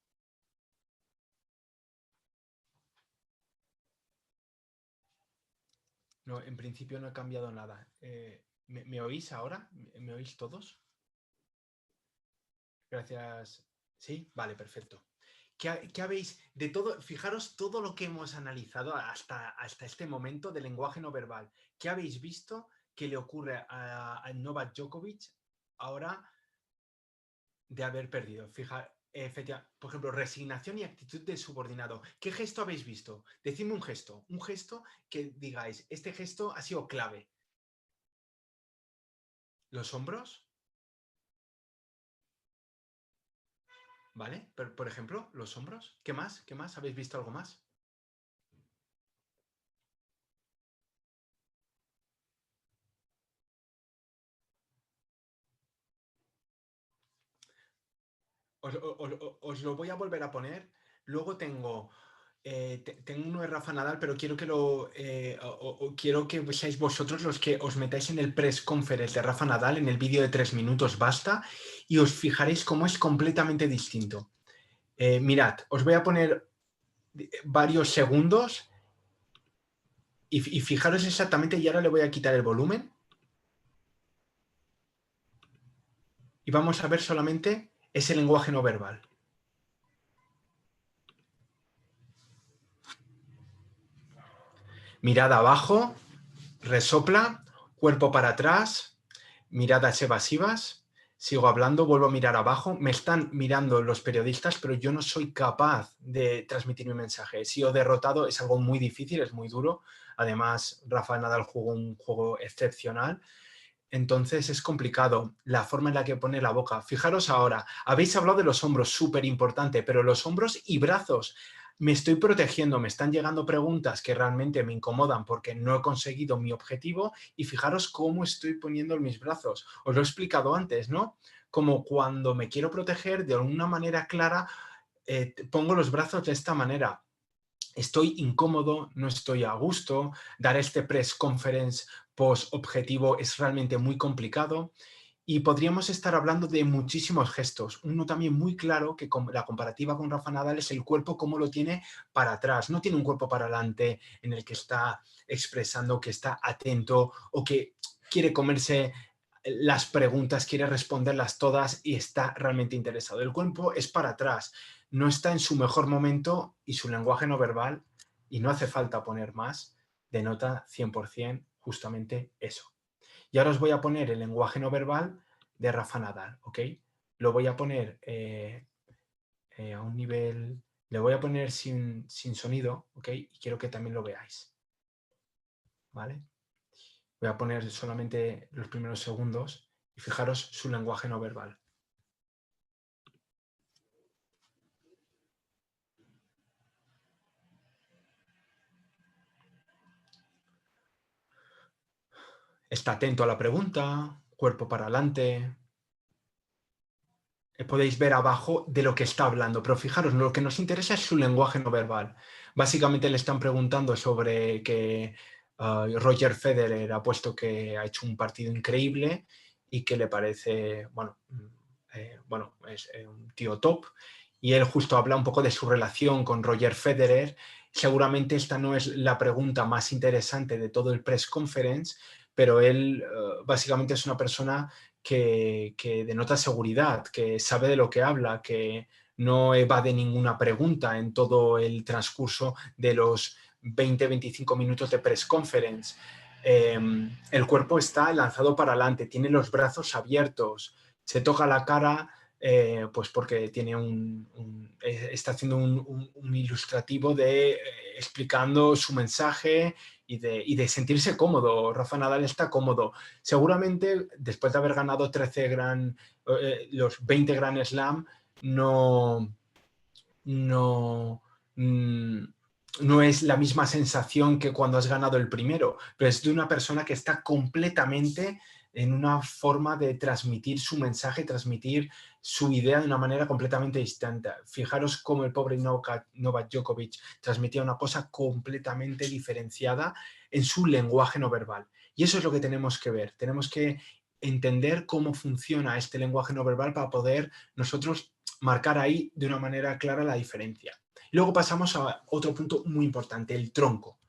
No, en principio no he cambiado nada. ¿Me oís ahora? ¿Me oís todos? Gracias. ¿Sí? Vale, perfecto. ¿Qué habéis de todo? Fijaros todo lo que hemos analizado hasta este momento de lenguaje no verbal. ¿Qué habéis visto que le ocurre a Novak Djokovic ahora de haber perdido? Por ejemplo, resignación y actitud de subordinado. ¿Qué gesto habéis visto? Decidme un gesto que digáis, este gesto ha sido clave. ¿Los hombros? ¿Vale? Por ejemplo, los hombros. ¿Qué más? ¿Qué más? ¿Habéis visto algo más? Os lo voy a volver a poner. Luego tengo uno de Rafa Nadal, pero quiero que seáis vosotros los que os metáis en el press conference de Rafa Nadal, en el vídeo de 3 minutos basta, y os fijaréis cómo es completamente distinto. Mirad, os voy a poner varios segundos y fijaros exactamente, y ahora le voy a quitar el volumen. Y vamos a ver solamente ese lenguaje no verbal. Mirada abajo, resopla, cuerpo para atrás, miradas evasivas, sigo hablando, vuelvo a mirar abajo, me están mirando los periodistas, pero yo no soy capaz de transmitir mi mensaje. He sido derrotado, es algo muy difícil, es muy duro. Además, Rafa Nadal jugó un juego excepcional. Entonces es complicado la forma en la que pone la boca. Fijaros ahora, habéis hablado de los hombros, súper importante, pero los hombros y brazos. Me estoy protegiendo, me están llegando preguntas que realmente me incomodan porque no he conseguido mi objetivo y fijaros cómo estoy poniendo mis brazos. Os lo he explicado antes, ¿no? Como cuando me quiero proteger de alguna manera clara, pongo los brazos de esta manera. Estoy incómodo, no estoy a gusto, dar este press conference post objetivo es realmente muy complicado y podríamos estar hablando de muchísimos gestos. Uno también muy claro que la comparativa con Rafa Nadal es el cuerpo cómo lo tiene para atrás, no tiene un cuerpo para adelante en el que está expresando que está atento o que quiere comerse las preguntas, quiere responderlas todas y está realmente interesado. El cuerpo es para atrás, no está en su mejor momento y su lenguaje no verbal, y no hace falta poner más, denota 100% justamente eso. Y ahora os voy a poner el lenguaje no verbal de Rafa Nadal, ¿ok? Lo voy a poner a un nivel, le voy a poner sin sonido, ¿ok? Y quiero que también lo veáis, ¿vale? Voy a poner solamente los primeros segundos y fijaros su lenguaje no verbal. Está atento a la pregunta, cuerpo para adelante. Podéis ver abajo de lo que está hablando, pero fijaros, lo que nos interesa es su lenguaje no verbal. Básicamente le están preguntando sobre que Roger Federer ha puesto que ha hecho un partido increíble y que le parece, bueno, es un tío top. Y él justo habla un poco de su relación con Roger Federer. Seguramente esta no es la pregunta más interesante de todo el press conference, pero él básicamente es una persona que denota seguridad, que sabe de lo que habla, que no evade ninguna pregunta en todo el transcurso de los 20-25 minutos de press conference. El cuerpo está lanzado para adelante, tiene los brazos abiertos, se toca la cara pues porque tiene está haciendo un ilustrativo de explicando su mensaje y de sentirse cómodo. Rafa Nadal está cómodo. Seguramente, después de haber ganado los 20 Grand Slam, no es la misma sensación que cuando has ganado el primero, pero es de una persona que está completamente en una forma de transmitir su mensaje, transmitir su idea de una manera completamente distinta. Fijaros cómo el pobre Novak Djokovic transmitía una cosa completamente diferenciada en su lenguaje no verbal. Y eso es lo que tenemos que ver. Tenemos que entender cómo funciona este lenguaje no verbal para poder nosotros marcar ahí de una manera clara la diferencia. Luego pasamos a otro punto muy importante, el tronco.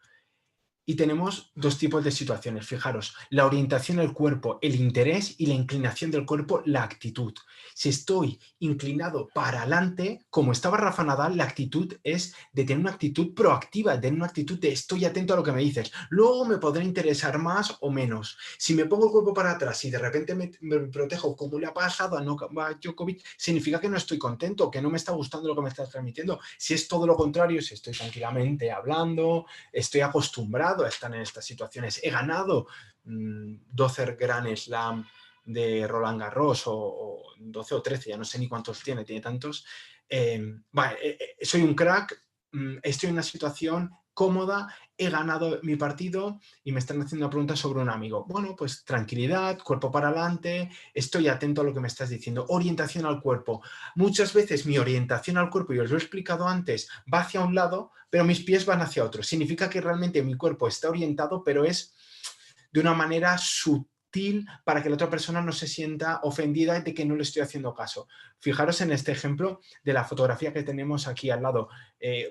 Y tenemos dos tipos de situaciones, fijaros, la orientación del cuerpo, el interés, y la inclinación del cuerpo, la actitud. Si estoy inclinado para adelante, como estaba Rafa Nadal, la actitud es de tener una actitud proactiva, de tener una actitud de estoy atento a lo que me dices. Luego me podrá interesar más o menos. Si me pongo el cuerpo para atrás y de repente me protejo, como le ha pasado a Novak Djokovic, significa que no estoy contento, que no me está gustando lo que me estás transmitiendo. Si es todo lo contrario, si estoy tranquilamente hablando, estoy acostumbrado a estar en estas situaciones. He ganado 12 Grand Slam de Roland Garros o 12 o 13, ya no sé ni cuántos tiene tantos. Soy un crack, estoy en una situación cómoda, he ganado mi partido y me están haciendo una pregunta sobre un amigo. Bueno, pues tranquilidad, cuerpo para adelante, estoy atento a lo que me estás diciendo. Orientación al cuerpo. Muchas veces mi orientación al cuerpo, y os lo he explicado antes, va hacia un lado, pero mis pies van hacia otro. Significa que realmente mi cuerpo está orientado, pero es de una manera sutil para que la otra persona no se sienta ofendida de que no le estoy haciendo caso. Fijaros en este ejemplo de la fotografía que tenemos aquí al lado.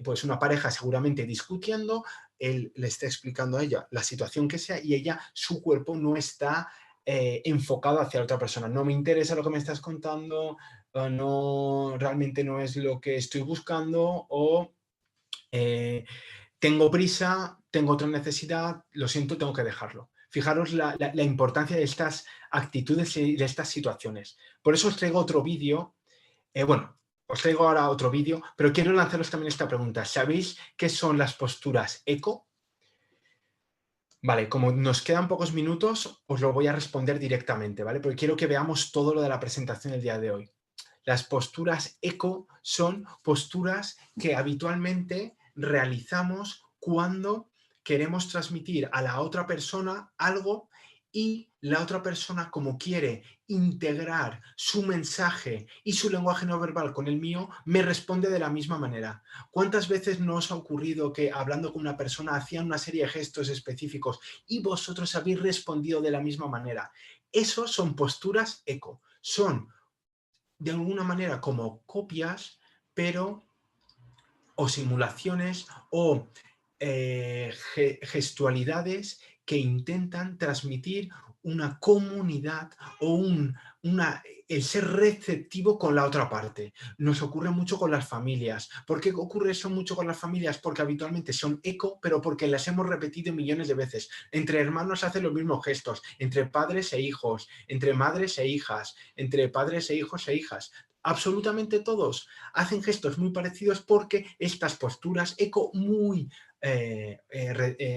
Pues una pareja seguramente discutiendo, él le está explicando a ella la situación que sea y ella, su cuerpo no está enfocado hacia la otra persona. No me interesa lo que me estás contando, no, realmente no es lo que estoy buscando, o tengo prisa, tengo otra necesidad, lo siento, tengo que dejarlo. Fijaros la importancia de estas actitudes y de estas situaciones. Por eso os traigo otro vídeo. Os traigo ahora otro vídeo, pero quiero lanzaros también esta pregunta. ¿Sabéis qué son las posturas eco? Vale, como nos quedan pocos minutos, os lo voy a responder directamente, ¿vale? Porque quiero que veamos todo lo de la presentación del día de hoy. Las posturas eco son posturas que habitualmente realizamos cuando queremos transmitir a la otra persona algo y la otra persona, como quiere integrar su mensaje y su lenguaje no verbal con el mío, me responde de la misma manera. ¿Cuántas veces no os ha ocurrido que hablando con una persona hacían una serie de gestos específicos y vosotros habéis respondido de la misma manera? Esos son posturas eco. Son de alguna manera como copias, pero o simulaciones o gestualidades que intentan transmitir una comunidad o el ser receptivo con la otra parte. Nos ocurre mucho con las familias. ¿Por qué ocurre eso mucho con las familias? Porque habitualmente son eco, pero porque las hemos repetido millones de veces. Entre hermanos hacen los mismos gestos, entre padres e hijos, entre madres e hijas, entre padres e hijos e hijas. Absolutamente todos hacen gestos muy parecidos porque estas posturas eco muy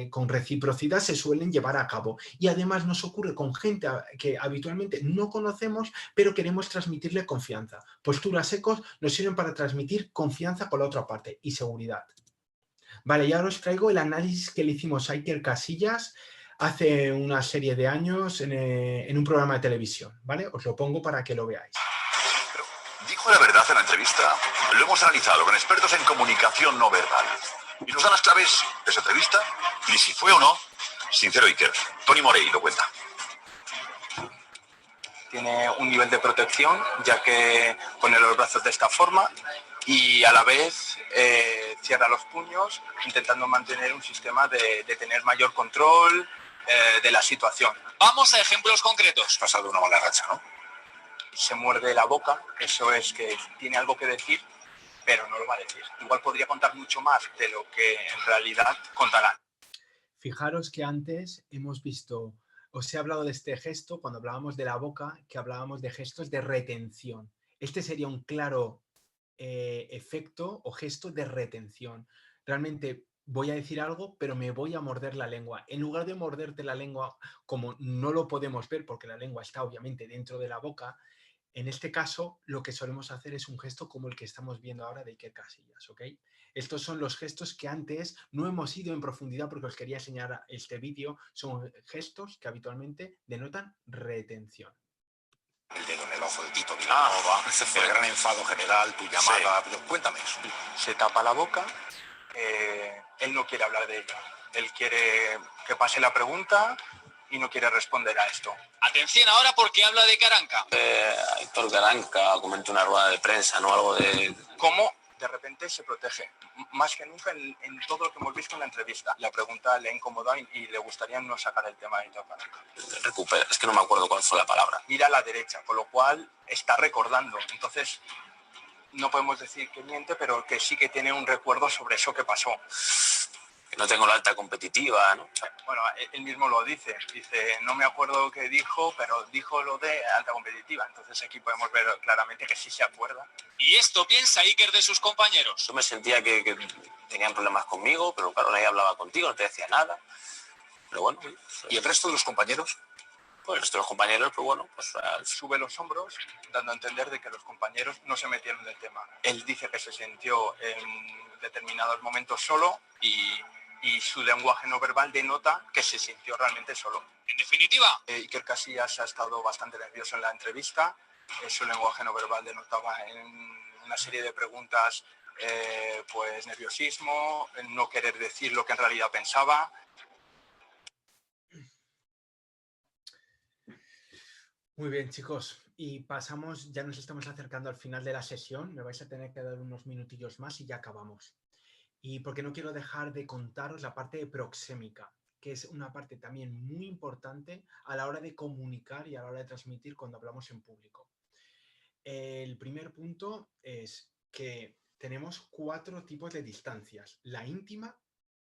con reciprocidad se suelen llevar a cabo. Y además nos ocurre con gente que habitualmente no conocemos, pero queremos transmitirle confianza. Posturas ecos nos sirven para transmitir confianza con la otra parte y seguridad. Vale, y ahora os traigo el análisis que le hicimos a Iker Casillas hace una serie de años en un programa de televisión. ¿Vale? Os lo pongo para que lo veáis. Dijo la verdad en la entrevista. Lo hemos analizado con expertos en comunicación no verbal. Y nos dan las claves de esa entrevista y si fue o no sincero Iker. Tony Morey lo cuenta. Tiene un nivel de protección, ya que pone los brazos de esta forma y a la vez cierra los puños, intentando mantener un sistema de tener mayor control de la situación. Vamos a ejemplos concretos. Pasado una mala racha, ¿no? Se muerde la boca, eso es que tiene algo que decir, pero no lo va a decir. Igual podría contar mucho más de lo que en realidad contará. Fijaros que antes hemos visto, os he hablado de este gesto cuando hablábamos de la boca, que hablábamos de gestos de retención. Este sería un claro efecto o gesto de retención. Realmente voy a decir algo, pero me voy a morder la lengua. En lugar de morderte la lengua, como no lo podemos ver porque la lengua está obviamente dentro de la boca, en este caso, lo que solemos hacer es un gesto como el que estamos viendo ahora de Iker Casillas, ¿ok? Estos son los gestos que antes no hemos ido en profundidad porque os quería enseñar este vídeo. Son gestos que habitualmente denotan retención. El dedo en el ojo de Tito Vilanova, el gran enfado general, tu llamada. Sí. Cuéntame eso. Se tapa la boca, él no quiere hablar de ella. Él quiere que pase la pregunta y no quiere responder a esto. Atención ahora porque habla de Caranca. Héctor Caranca comentó una rueda de prensa, ¿no? Algo de... ¿Cómo de repente se protege? Más que nunca en todo lo que hemos visto en la entrevista. La pregunta le ha incomodado y le gustaría no sacar el tema de Héctor Caranca. Recupera, es que no me acuerdo cuál fue la palabra. Mira a la derecha, con lo cual está recordando. Entonces, no podemos decir que miente, pero que sí que tiene un recuerdo sobre eso que pasó. Que no tengo la alta competitiva, ¿no? Bueno, él mismo lo dice, no me acuerdo qué dijo, pero dijo lo de alta competitiva, entonces aquí podemos ver claramente que sí se acuerda. Y esto piensa Iker de sus compañeros. Yo me sentía que tenían problemas conmigo, pero claro, nadie hablaba contigo, no te decía nada. Pero bueno. ¿Y el resto de los compañeros? Pues el resto de los compañeros, pues bueno, pues... Sube los hombros, dando a entender de que los compañeros no se metieron en el tema. Él dice que se sintió en determinados momentos solo y su lenguaje no verbal denota que se sintió realmente solo. En definitiva, Iker Casillas ha estado bastante nervioso en la entrevista. Su lenguaje no verbal denotaba en una serie de preguntas pues nerviosismo, no querer decir lo que en realidad pensaba. Muy bien, chicos. Y pasamos, ya nos estamos acercando al final de la sesión. Me vais a tener que dar unos minutillos más y ya acabamos. Y porque no quiero dejar de contaros la parte de proxémica, que es una parte también muy importante a la hora de comunicar y a la hora de transmitir cuando hablamos en público. El primer punto es que tenemos 4 tipos de distancias. La íntima,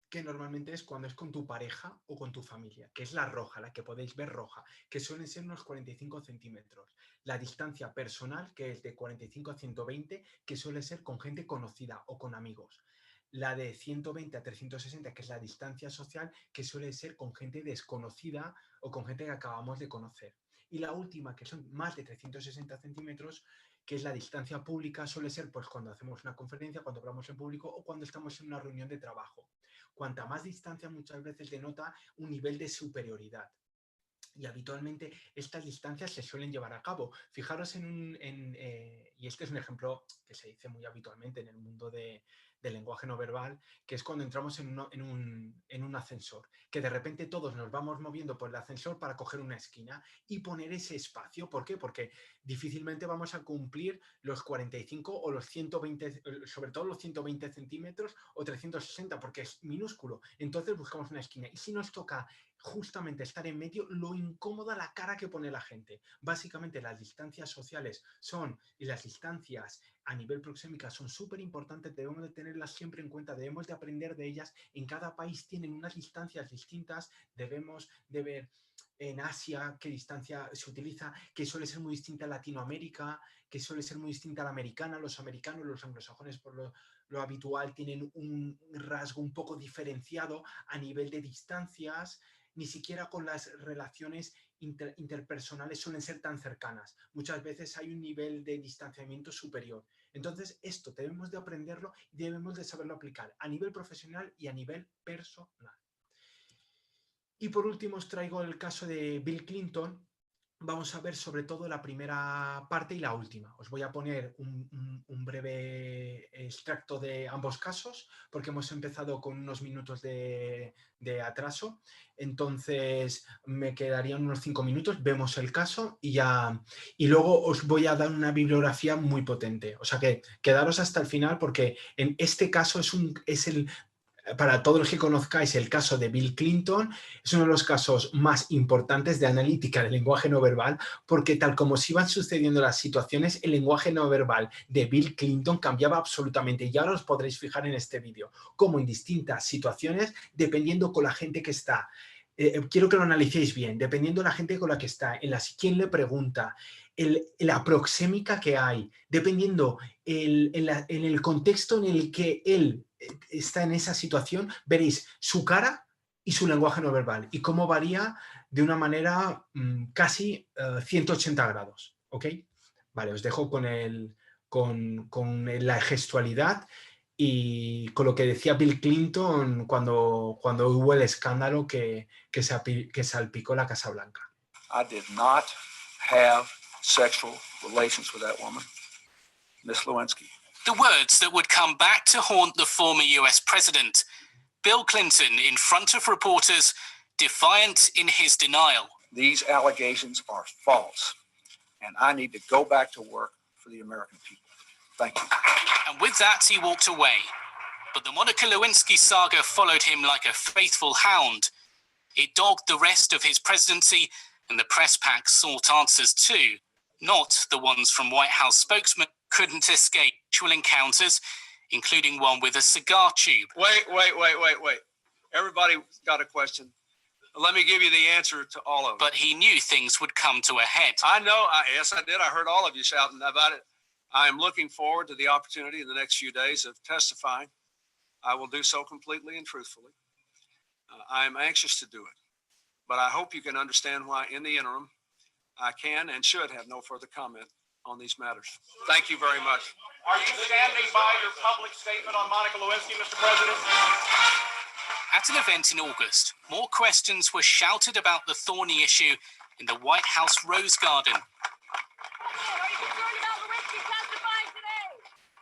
que normalmente es cuando es con tu pareja o con tu familia, que es la roja, la que podéis ver roja, que suelen ser unos 45 centímetros. La distancia personal, que es de 45 a 120, que suele ser con gente conocida o con amigos. La de 120 a 360, que es la distancia social, que suele ser con gente desconocida o con gente que acabamos de conocer. Y la última, que son más de 360 centímetros, que es la distancia pública, suele ser pues cuando hacemos una conferencia, cuando hablamos en público o cuando estamos en una reunión de trabajo. Cuanta más distancia muchas veces denota un nivel de superioridad. Y habitualmente estas distancias se suelen llevar a cabo. Fijaros y este es un ejemplo que se dice muy habitualmente en el mundo del lenguaje no verbal, que es cuando entramos en un ascensor, que de repente todos nos vamos moviendo por el ascensor para coger una esquina y poner ese espacio. ¿Por qué? Porque difícilmente vamos a cumplir los 45 o los 120, sobre todo los 120 centímetros o 360, porque es minúsculo. Entonces buscamos una esquina. Y si nos toca justamente estar en medio, lo incómoda la cara que pone la gente. Básicamente las distancias sociales y las distancias a nivel proxémica son súper importantes, debemos de tenerlas siempre en cuenta, debemos de aprender de ellas. En cada país tienen unas distancias distintas, debemos de ver en Asia qué distancia se utiliza, que suele ser muy distinta a Latinoamérica, que suele ser muy distinta a la americana. Los americanos, los anglosajones por lo habitual tienen un rasgo un poco diferenciado a nivel de distancias. Ni siquiera con las relaciones interpersonales suelen ser tan cercanas. Muchas veces hay un nivel de distanciamiento superior. Entonces, esto debemos de aprenderlo y debemos de saberlo aplicar a nivel profesional y a nivel personal. Y por último os traigo el caso de Bill Clinton. Vamos a ver sobre todo la primera parte y la última. Os voy a poner un breve extracto de ambos casos, porque hemos empezado con unos minutos de atraso. Entonces me quedarían unos 5 minutos, vemos el caso y luego os voy a dar una bibliografía muy potente. O sea que quedaros hasta el final, porque en este caso para todos los que conozcáis el caso de Bill Clinton, es uno de los casos más importantes de analítica del lenguaje no verbal, porque tal como se iban sucediendo las situaciones, el lenguaje no verbal de Bill Clinton cambiaba absolutamente. Y ahora os podréis fijar en este vídeo, cómo en distintas situaciones, dependiendo con la gente que está, quiero que lo analicéis bien, dependiendo de la gente con la que está, quién le pregunta, la proxémica que hay, dependiendo en el contexto en el que él está en esa situación, veréis su cara y su lenguaje no verbal y cómo varía de una manera casi 180 grados, ¿ok? Vale, os dejo con la gestualidad y con lo que decía Bill Clinton cuando hubo el escándalo que salpicó la Casa Blanca. I did not have sexual relations with that woman, Miss Lewinsky. The words that would come back to haunt the former US president. Bill Clinton, in front of reporters, defiant in his denial. These allegations are false, and I need to go back to work for the American people. Thank you. And with that, he walked away. But the Monica Lewinsky saga followed him like a faithful hound. It dogged the rest of his presidency, and the press pack sought answers too. Not the ones from White House spokesmen couldn't escape actual encounters, including one with a cigar tube. Wait. Everybody got a question. Let me give you the answer to all of them. But he knew things would come to a head. I know. Yes, I did. I heard all of you shouting about it. I am looking forward to the opportunity in the next few days of testifying. I will do so completely and truthfully. I am anxious to do it. But I hope you can understand why, in the interim, I can and should have no further comment on these matters. Thank you very much. Are you standing by your public statement on Monica Lewinsky, Mr. President? At an event in August, more questions were shouted about the thorny issue in the White House Rose Garden.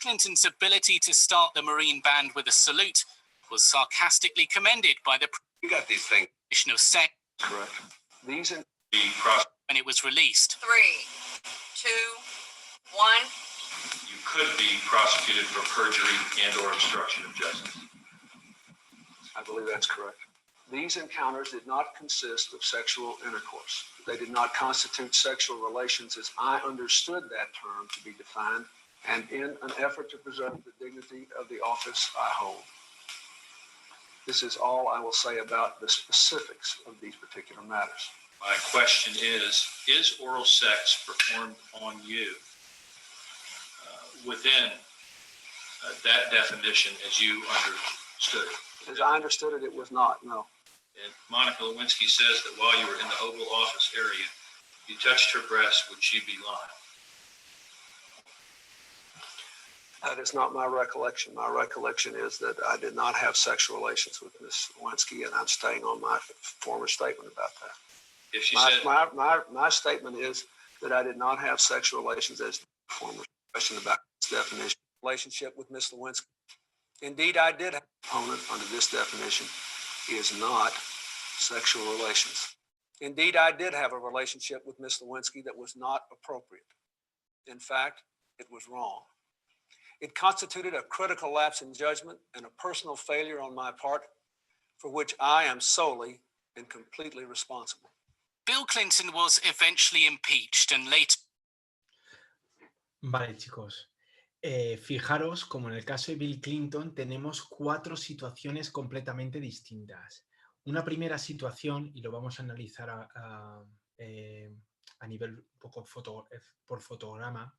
Clinton's ability to start the Marine Band with a salute was sarcastically commended by the You got these things. Commission of Sex Correct. These and when it was released. 3, 2, 1. You could be prosecuted for perjury and/or obstruction of justice. I believe that's correct. These encounters did not consist of sexual intercourse. They did not constitute sexual relations as I understood that term to be defined, and in an effort to preserve the dignity of the office I hold. This is all I will say about the specifics of these particular matters. My question is oral sex performed on you within that definition as you understood it? As I understood it, it was not, no. And Monica Lewinsky says that while you were in the Oval Office area, you touched her breast. Would she be lying? That is not my recollection. My recollection is that I did not have sexual relations with Ms. Lewinsky, and I'm staying on my former statement about that. If she My statement is that I did not have sexual relations as the former question about this definition. Relationship with Ms. Lewinsky. Indeed, I did have an opponent under this definition is not sexual relations. Indeed, I did have a relationship with Ms. Lewinsky that was not appropriate. In fact, it was wrong. It constituted a critical lapse in judgment and a personal failure on my part for which I am solely and completely responsible. Bill Clinton was eventually impeached and later. Vale, chicos. Fijaros, como en el caso de Bill Clinton, tenemos 4 situaciones completamente distintas. Una primera situación, y lo vamos a analizar a nivel un poco por fotograma,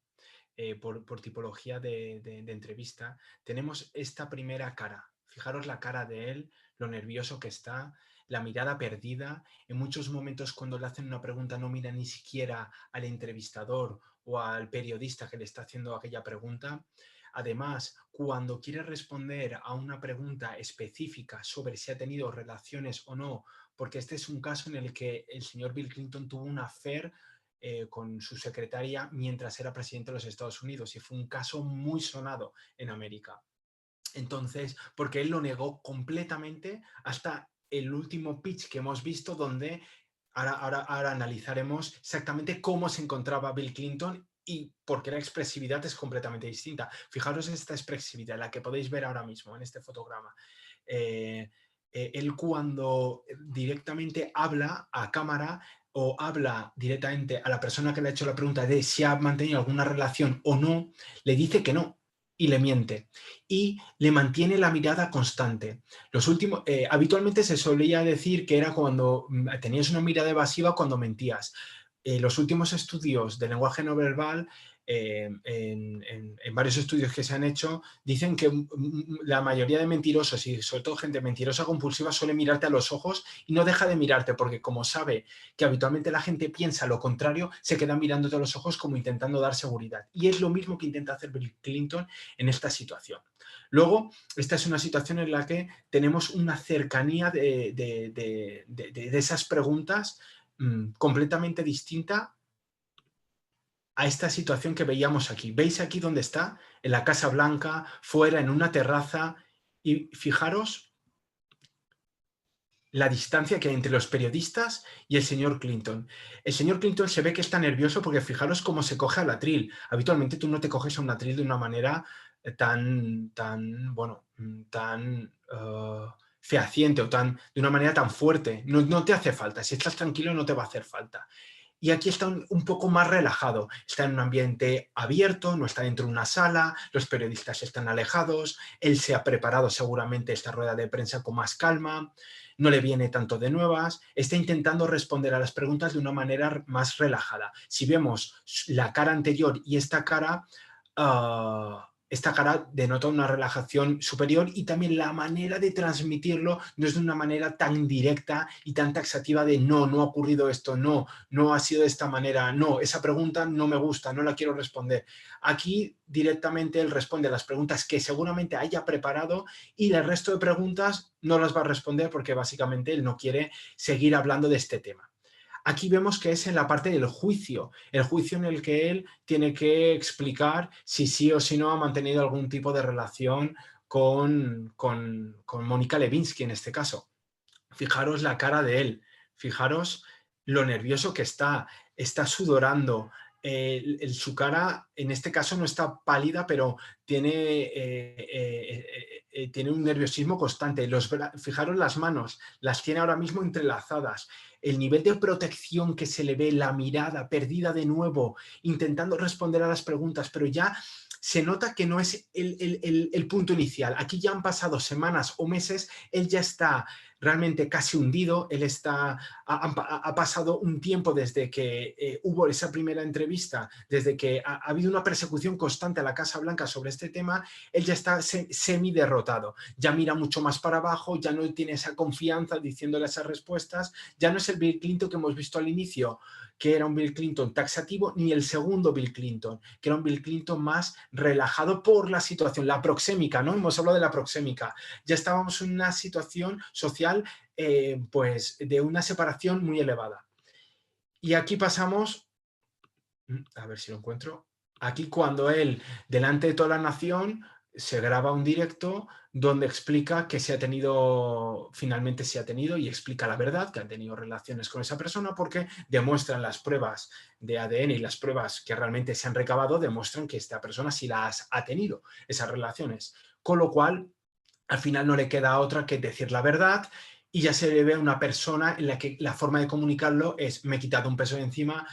por tipología de entrevista, tenemos esta primera cara. Fijaros la cara de él, lo nervioso que está, la mirada perdida. En muchos momentos cuando le hacen una pregunta no mira ni siquiera al entrevistador o al periodista que le está haciendo aquella pregunta. Además, cuando quiere responder a una pregunta específica sobre si ha tenido relaciones o no, porque este es un caso en el que el señor Bill Clinton tuvo un affair con su secretaria mientras era presidente de los Estados Unidos y fue un caso muy sonado en América. Entonces, porque él lo negó completamente hasta el último pitch que hemos visto, donde ahora analizaremos exactamente cómo se encontraba Bill Clinton y porque la expresividad es completamente distinta. Fijaros esta expresividad, la que podéis ver ahora mismo en este fotograma. Él cuando directamente habla a cámara o habla directamente a la persona que le ha hecho la pregunta de si ha mantenido alguna relación o no, le dice que no y le miente. Y le mantiene la mirada constante. Habitualmente se solía decir que era cuando tenías una mirada evasiva cuando mentías. Los últimos estudios de lenguaje no verbal, en varios estudios que se han hecho, dicen que la mayoría de mentirosos y sobre todo gente mentirosa compulsiva suele mirarte a los ojos y no deja de mirarte porque como sabe que habitualmente la gente piensa lo contrario, se queda mirándote a los ojos como intentando dar seguridad. Y es lo mismo que intenta hacer Bill Clinton en esta situación. Luego, esta es una situación en la que tenemos una cercanía de esas preguntas completamente distinta a esta situación que veíamos aquí. ¿Veis aquí dónde está? En la Casa Blanca, fuera, en una terraza. Y fijaros la distancia que hay entre los periodistas y el señor Clinton. El señor Clinton se ve que está nervioso porque fijaros cómo se coge al atril. Habitualmente tú no te coges a un atril de una manera tan fehaciente o de una manera tan fuerte. No te hace falta. Si estás tranquilo no te va a hacer falta. Y aquí está un poco más relajado, está en un ambiente abierto, no está dentro de una sala, los periodistas están alejados, él se ha preparado seguramente esta rueda de prensa con más calma, no le viene tanto de nuevas, está intentando responder a las preguntas de una manera más relajada. Si vemos la cara anterior y esta cara denota una relajación superior y también la manera de transmitirlo no es de una manera tan directa y tan taxativa de no ha ocurrido esto, no ha sido de esta manera, no, esa pregunta no me gusta, no la quiero responder. Aquí directamente él responde a las preguntas que seguramente haya preparado y el resto de preguntas no las va a responder porque básicamente él no quiere seguir hablando de este tema. Aquí vemos que es en la parte del juicio, el juicio en el que él tiene que explicar si sí o si no ha mantenido algún tipo de relación con Mónica Lewinsky en este caso. Fijaros la cara de él, fijaros lo nervioso que está sudorando. Su cara en este caso no está pálida, pero tiene un nerviosismo constante. Fijaros las manos, las tiene ahora mismo entrelazadas. El nivel de protección que se le ve, la mirada perdida de nuevo, intentando responder a las preguntas, pero ya se nota que no es el punto inicial. Aquí ya han pasado semanas o meses, él ya está realmente casi hundido, él ha pasado un tiempo desde que hubo esa primera entrevista, desde que ha habido una persecución constante a la Casa Blanca sobre este tema, él ya está semi-derrotado, ya mira mucho más para abajo, ya no tiene esa confianza diciéndole esas respuestas, ya no es el Bill Clinton que hemos visto al inicio, que era un Bill Clinton taxativo, ni el segundo Bill Clinton, que era un Bill Clinton más relajado por la situación, la proxémica, ¿no? Hemos hablado de la proxémica. Ya estábamos en una situación social pues de una separación muy elevada. Y aquí pasamos, a ver si lo encuentro, aquí cuando él, delante de toda la nación, se graba un directo donde explica que finalmente se ha tenido y explica la verdad, que han tenido relaciones con esa persona porque demuestran las pruebas de ADN y las pruebas que realmente se han recabado demuestran que esta persona sí las ha tenido, esas relaciones. Con lo cual, al final no le queda otra que decir la verdad y ya se le ve a una persona en la que la forma de comunicarlo es me he quitado un peso de encima,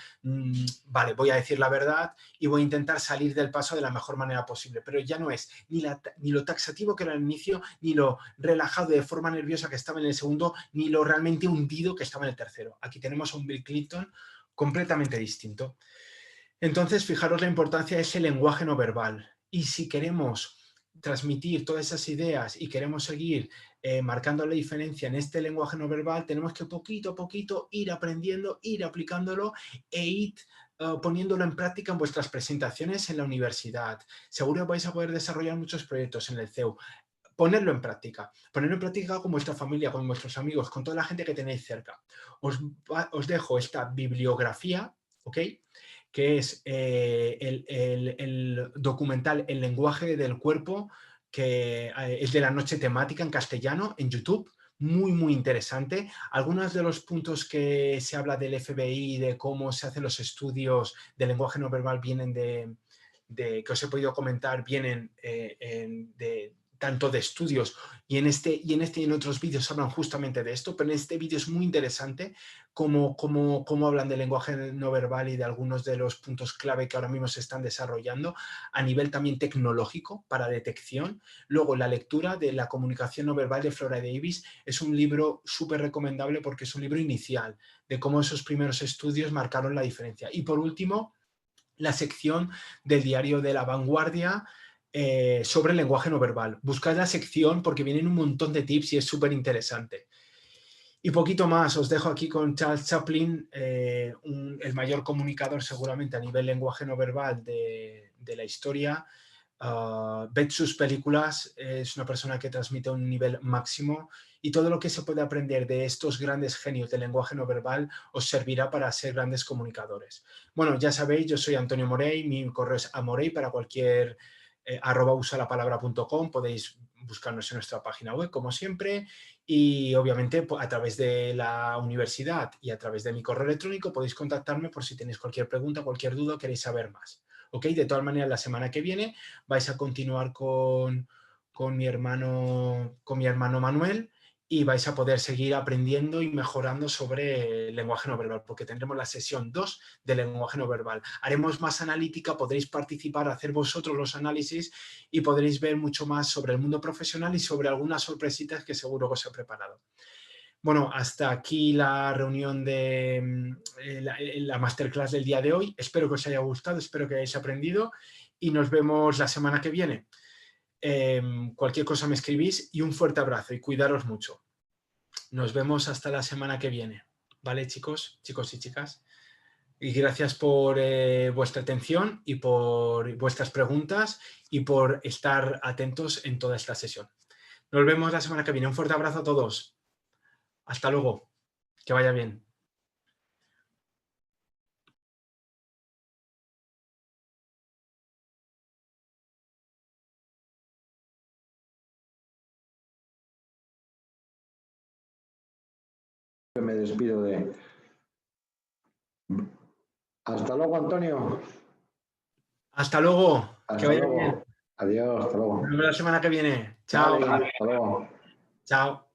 vale, voy a decir la verdad y voy a intentar salir del paso de la mejor manera posible, pero ya no es ni lo taxativo que era al inicio, ni lo relajado de forma nerviosa que estaba en el segundo, ni lo realmente hundido que estaba en el tercero. Aquí tenemos a un Bill Clinton completamente distinto. Entonces, fijaros la importancia de ese lenguaje no verbal y si queremos transmitir todas esas ideas y queremos seguir marcando la diferencia en este lenguaje no verbal, tenemos que poquito a poquito ir aprendiendo, ir aplicándolo e ir poniéndolo en práctica en vuestras presentaciones en la universidad. Seguro que vais a poder desarrollar muchos proyectos en el CEU. Ponerlo en práctica con vuestra familia, con vuestros amigos, con toda la gente que tenéis cerca. Os dejo esta bibliografía, ¿ok?, que es el documental El lenguaje del cuerpo, que es de la noche temática en castellano, en YouTube, muy, muy interesante. Algunos de los puntos que se habla del FBI, de cómo se hacen los estudios del lenguaje no verbal, vienen que os he podido comentar, vienen tanto de estudios y en otros vídeos hablan justamente de esto, pero en este vídeo es muy interesante cómo hablan del lenguaje no verbal y de algunos de los puntos clave que ahora mismo se están desarrollando a nivel también tecnológico para detección. Luego la lectura de La comunicación no verbal de Flora Davis es un libro súper recomendable porque es un libro inicial de cómo esos primeros estudios marcaron la diferencia. Y por último, la sección del diario de La Vanguardia sobre el lenguaje no verbal. Buscad la sección porque vienen un montón de tips y es súper interesante. Y poquito más, os dejo aquí con Charles Chaplin, el mayor comunicador seguramente a nivel lenguaje no verbal de la historia. Ved sus películas, es una persona que transmite un nivel máximo y todo lo que se puede aprender de estos grandes genios del lenguaje no verbal os servirá para ser grandes comunicadores. Bueno, ya sabéis, yo soy Antonio Morey, mi correo es amorey para cualquier @usalapalabra.com, podéis buscarnos en nuestra página web, como siempre, y obviamente a través de la universidad y a través de mi correo electrónico podéis contactarme por si tenéis cualquier pregunta, cualquier duda o queréis saber más. ¿Ok? De todas maneras, la semana que viene vais a continuar con mi hermano Manuel, y vais a poder seguir aprendiendo y mejorando sobre el lenguaje no verbal, porque tendremos la sesión 2 de lenguaje no verbal. Haremos más analítica, podréis participar, hacer vosotros los análisis y podréis ver mucho más sobre el mundo profesional y sobre algunas sorpresitas que seguro que os he preparado. Bueno, hasta aquí la reunión de la masterclass del día de hoy. Espero que os haya gustado, espero que hayáis aprendido y nos vemos la semana que viene. Cualquier cosa me escribís y un fuerte abrazo y cuidaros mucho. Nos vemos hasta la semana que viene. ¿Vale, chicos y chicas? Y gracias por vuestra atención y por vuestras preguntas y por estar atentos en toda esta sesión. Nos vemos la semana que viene. Un fuerte abrazo a todos. Hasta luego. Que vaya bien. Me despido de... Hasta luego, Antonio. Hasta luego. Que vaya luego. bien. Adiós, hasta luego. Nos vemos la semana que viene. Chao. Vale, hasta luego. Chao.